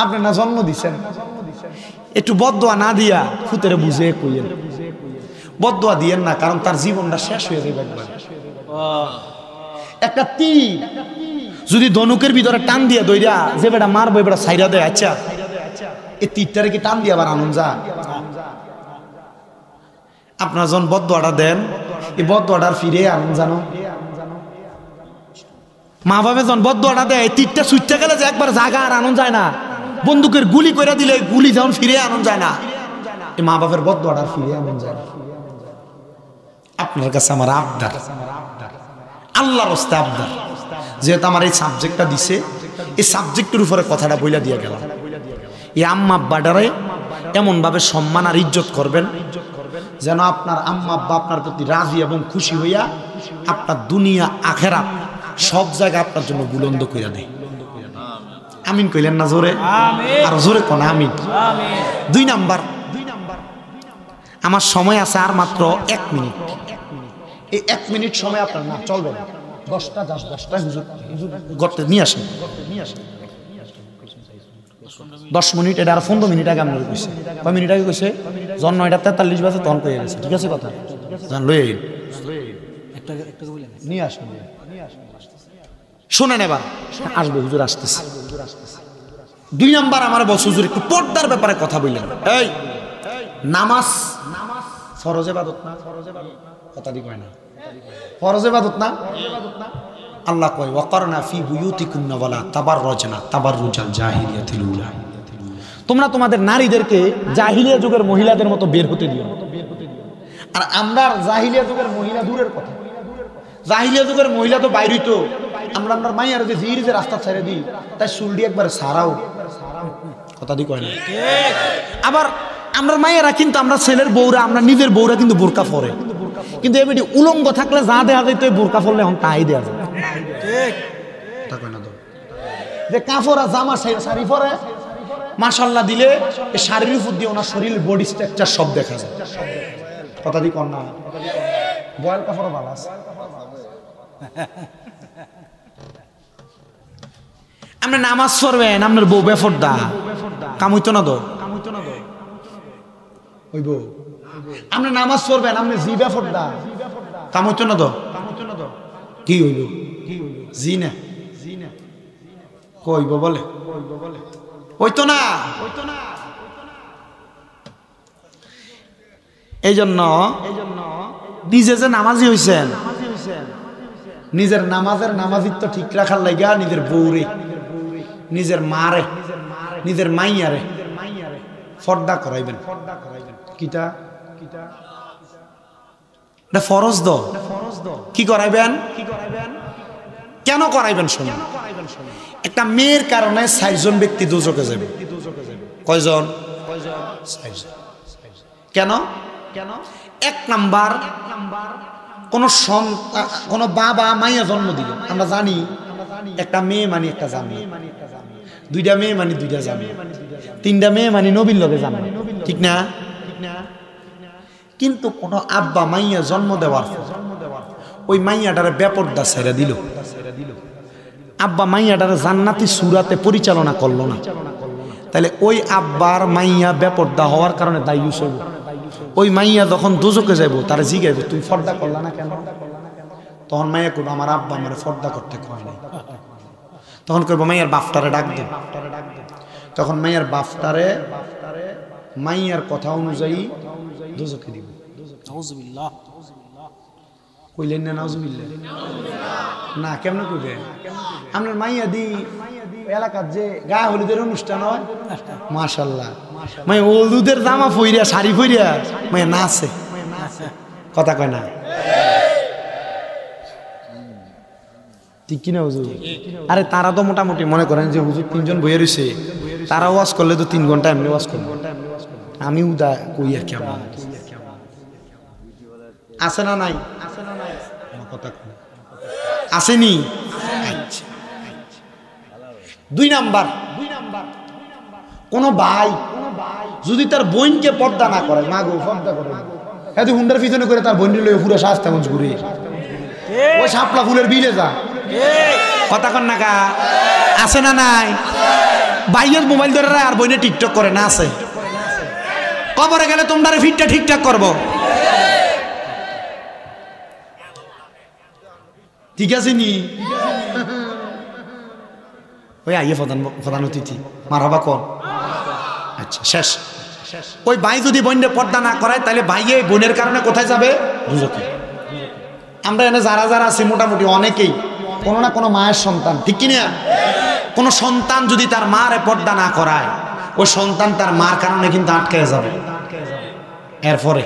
আপনি না জন্ম দিছেন, একটু বদদোয়া না দিয়া ফুতেরে বুঝে কইয়েন, বদদোয়া দিয়েন না, কারণ তার জীবনটা শেষ হয়ে যাবে একবার। একটা তীর যদি ধনুকের ভিতরে টান দিয়া দইরা যে বেটা মারবো এবার সাইরা দেয়, আচ্ছা এই তীরটারে কি টান দিয়ে আবার আনন্দ যা? আপনার যখন বদদোয়াটা দেন এই বদদোয়াটার ফিরে আনন্দ জানো? মা বাবা যখন বদদোয়াটা দেয় তীরটা ছুটতে গেলে যে একবার জাগা আর আনন্দ যায় না, বন্দুকের গুলি করে দিলে গুলি যখন ফিরে আনন্দ যায় না, এই মা বাবার বদদোয়াটার ফিরে আনন্দ যায় না। আপনার কাছে আমার আবদার, আল্লাহর রাস্তায় আবদার, যেহেতু আমার এই সাবজেক্টটা দিছে এই সাবজেক্টের উপরে কথাটা বইলা দিয়ে গেলাম। এই আম্মা আব্বাটারে এমন ভাবে সম্মান আর ইজ্জত করবেন যেন আপনার আম্মা আব্বা আপনার প্রতি রাজি এবং খুশি হইয়া আপনার দুনিয়া আখেরাত সব জায়গায় আপনার জন্য বুলন্দ কইরা দেয়। আমিন কইলেন না জোরে? আর জোরে কোন আমিন। 2 নাম্বার, আমার সময় আছে আর মাত্র 1 মিনিট। এই 1 মিনিট সময় আপনার না চলবে না, 10টা 10টা হুজুর গর্তে নিয়ে আসেন, 10 মিনিট, এটা আর 15 মিনিট আগে আমরা কইছি। কয় মিনিট আগে কইছে? জন 9টা 43 বাজে তখন কইয়া গেছে। ঠিক আছে কথা? জান লই একটা বলেন নিয়ে আসেন। শোনেন এবার, আসবো হুজুর, আসতেছে। 2 নাম্বার আমার বলছে হুজুর একটু পর্দার ব্যাপারে কথা বললেন। এই নামাজ ফরজ ইবাদত না? কথা দি কয় না, ফরজ ইবাদত না? আল্লাহ কয় ওয়াকারনা ফি বুয়ুতিকুন্না ওয়ালা তাবাররাজনা তাবাররুজাল জাহিলিয়াতিল উলা। তোমরা তোমাদের নারীদেরকে জাহিলিয়া যুগের মহিলাদের মতো বের হতে দিও না। আর আমরা জাহিলিয়া যুগের মহিলা দূরের কথা, জাহিলিয়া যুগের মহিলা তো বাইরেই তো আমরা মাইয়ার যে জির যে রাস্তা ছেড়ে দিই তাই চুলটি একবার সারাও, কথা দি কয় না। আবার আমরা মায়েরা কিন্তু আমরা ছেলের বউরা, আমরা নিজের বউরা কিন্তু বোরকা পরে, কিন্তু এমনি উলঙ্গ থাকলে যা দেওয়া যায় তো বোরকা পরলে এখন তাই দেওয়া যায়। যে কাপড়া জামা শাড়ি পরে মাশাল্লাহ দিলে শাড়ির উপর দিয়ে ওনার শরীর বডি স্ট্রাকচার সব দেখা যায়, কথা দি কর না। বয়াল কাপড় ভালো আছে। আপনি নামাজ পড়বেন, আপনার বউ বেফরদা কাম হইতো না তো, হইব। আপনি নামাজ পড়বেন, আপনি জি বেফরদা কাম হইতো না তো, কি হইব? জি না কইব বলে হইতো না। এই জন্য নিজে যে নামাজি হইছেন, নিজের নামাজের নামাজিত্ব ঠিক রাখার লাগা নিজের বউরে, নিজের মারে, নিজের মাইয়ারে ফর্দা করাইবেন। কিটা ফরজ দ কি করাইবেন? কেন করাইবেন? শুনুন, একটা মেয়ের কারণে 4 জন ব্যক্তি দুজকে যাবে। কয়জন? 4 জন। কেন? 1 নাম্বার, কোন বাবা মাইয়া জন্ম দিল, আমরা জানি একটা মেয়ে মানে একটা জামি, 2টা মেয়ে মানে 2টা জামি, 3টা মেয়ে মানে নবীর লগে জামি, ঠিক না? কিন্তু কোন আব্বা মাইয়া জন্ম দেওয়ার ওই মাইয়াটারে বেপরদা ছেড়ে দিল, আব্বা মাইয়াটারে জান্নাতি সূরাতে পরিচালনা করলো না, তাহলে ওই আব্বার মাইয়া বেপরদা হওয়ার কারণে দায়ী হইব। ওই মাইয়া যখন দোজকে যাইব তারা জিগাইব তুমি ফর্দা করলা না কেন? তখন মাইয়া কইব আমার আব্বা আমার ফর্দা করতে কয় নাই। তখন কইব মাইয়ার বাপটারে ডাক দে। তখন মাইয়ার বাপটারে মাইয়ার কথা অনুযায়ী দোজকে দিব। নাউজুবিল্লাহ কইলেন না? নাউজুবিল্লাহ না, কেমনে কইবে? আপনার মাইয়া দি এলাকার যে গায়ে হলুদের অনুষ্ঠান হয়, মাশাআল্লাহ মাই হলুদের জামা পইরা শাড়ি পইরা মাইয়া নাচে, কথা কয় না? ঠিক কিনা হুজুর? আরে তারা তো মোটামুটি মনে করেন যে হুজুর 3 জন বইয়ে রয়েছে, তারা ওয়াজ করলে তো 3 ঘন্টা এমনি ওয়াজ করবো। আমি উদা কই আর কেমন আছে না নাই? কথা আসেনি। 2 নাম্বার, কোন ভাই যদি তার বোনকে পর্দা না করে, মা গো পর্দা করে, হ্যাঁ হুন্ডার পিছনে করে তার বোন লয়ে পুরো শাস্তাগঞ্জ ঘুরে ওই শাপলা ফুলের বিলে যা, কথা কন না কা? আছে না নাই? ভাইয়ের মোবাইল ধরে আর বোনে টিকটক করে না, আছে? কবরে গেলে তোমরা ফিটটা ঠিকঠাক করবো, ঠিক আছে নি? ওই আইয়ে প্রধান অতিথি মারহাবা কর। আচ্ছা শেষ। ওই ভাই যদি বোনের পর্দা না করায় তাহলে ভাইয়ে বোনের কারণে কোথায় যাবে? দুজকে। আমরা এনে যারা যারা আছি মোটামুটি অনেকেই কোনো না কোনো মায়ের সন্তান, ঠিক কিনা? কোনো সন্তান যদি তার মারে পর্দা না করায় ওই সন্তান তার মার কারণে কিন্তু আটকে যাবে। এরপরে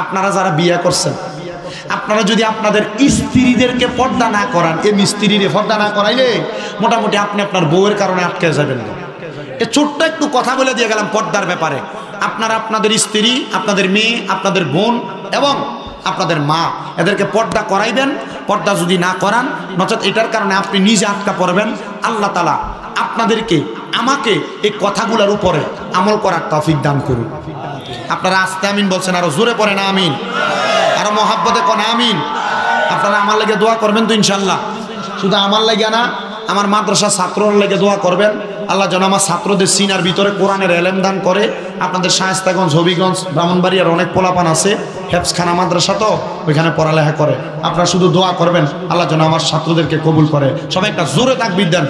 আপনারা যারা বিয়ে করছেন, আপনারা যদি আপনাদের স্ত্রীদেরকে পর্দা না করান, এই স্ত্রীরে পর্দা না করাইলে মোটামুটি আপনি আপনার বউয়ের কারণে আটকে যাবেন। এ ছোট্ট একটু কথা বলে দিয়ে গেলাম পর্দার ব্যাপারে। আপনারা আপনাদের স্ত্রী, আপনাদের মেয়ে, আপনাদের বোন এবং আপনাদের মা এদেরকে পর্দা করাইবেন। পর্দা যদি না করান নচেত এটার কারণে আপনি নিজে আটকা পড়বেন। আল্লাহ তাআলা আপনাদেরকে আমাকে এই কথাগুলোর উপরে আমল করার তৌফিক দান করুন। আপনারা আস্তে আমিন বলছেন, আরো জোরে পড়েন আমিন, আরো মহাব্বতে কোন আমিন। আপনারা আমার লাগে দোয়া করবেন তো ইনশাল্লাহ। শুধু আমার লাগে না, আমার মাদ্রাসা ছাত্রর লাগে দোয়া করবেন। আল্লাহ যেন আমার ছাত্রদের সিনার ভিতরে কোরআনের এলেম দান করে। আপনাদের শায়েস্তাগঞ্জ, হবিগঞ্জ, ব্রাহ্মণবাড়িয়ার অনেক পোলাপান আছে, হেফজখানা মাদ্রাসা, তো ওইখানে পড়ালেখা করে। আপনারা শুধু দোয়া করবেন আল্লাহ যেন আমার ছাত্রদেরকে কবুল করে। সবাই একটা জোরে তাকবীর দেন।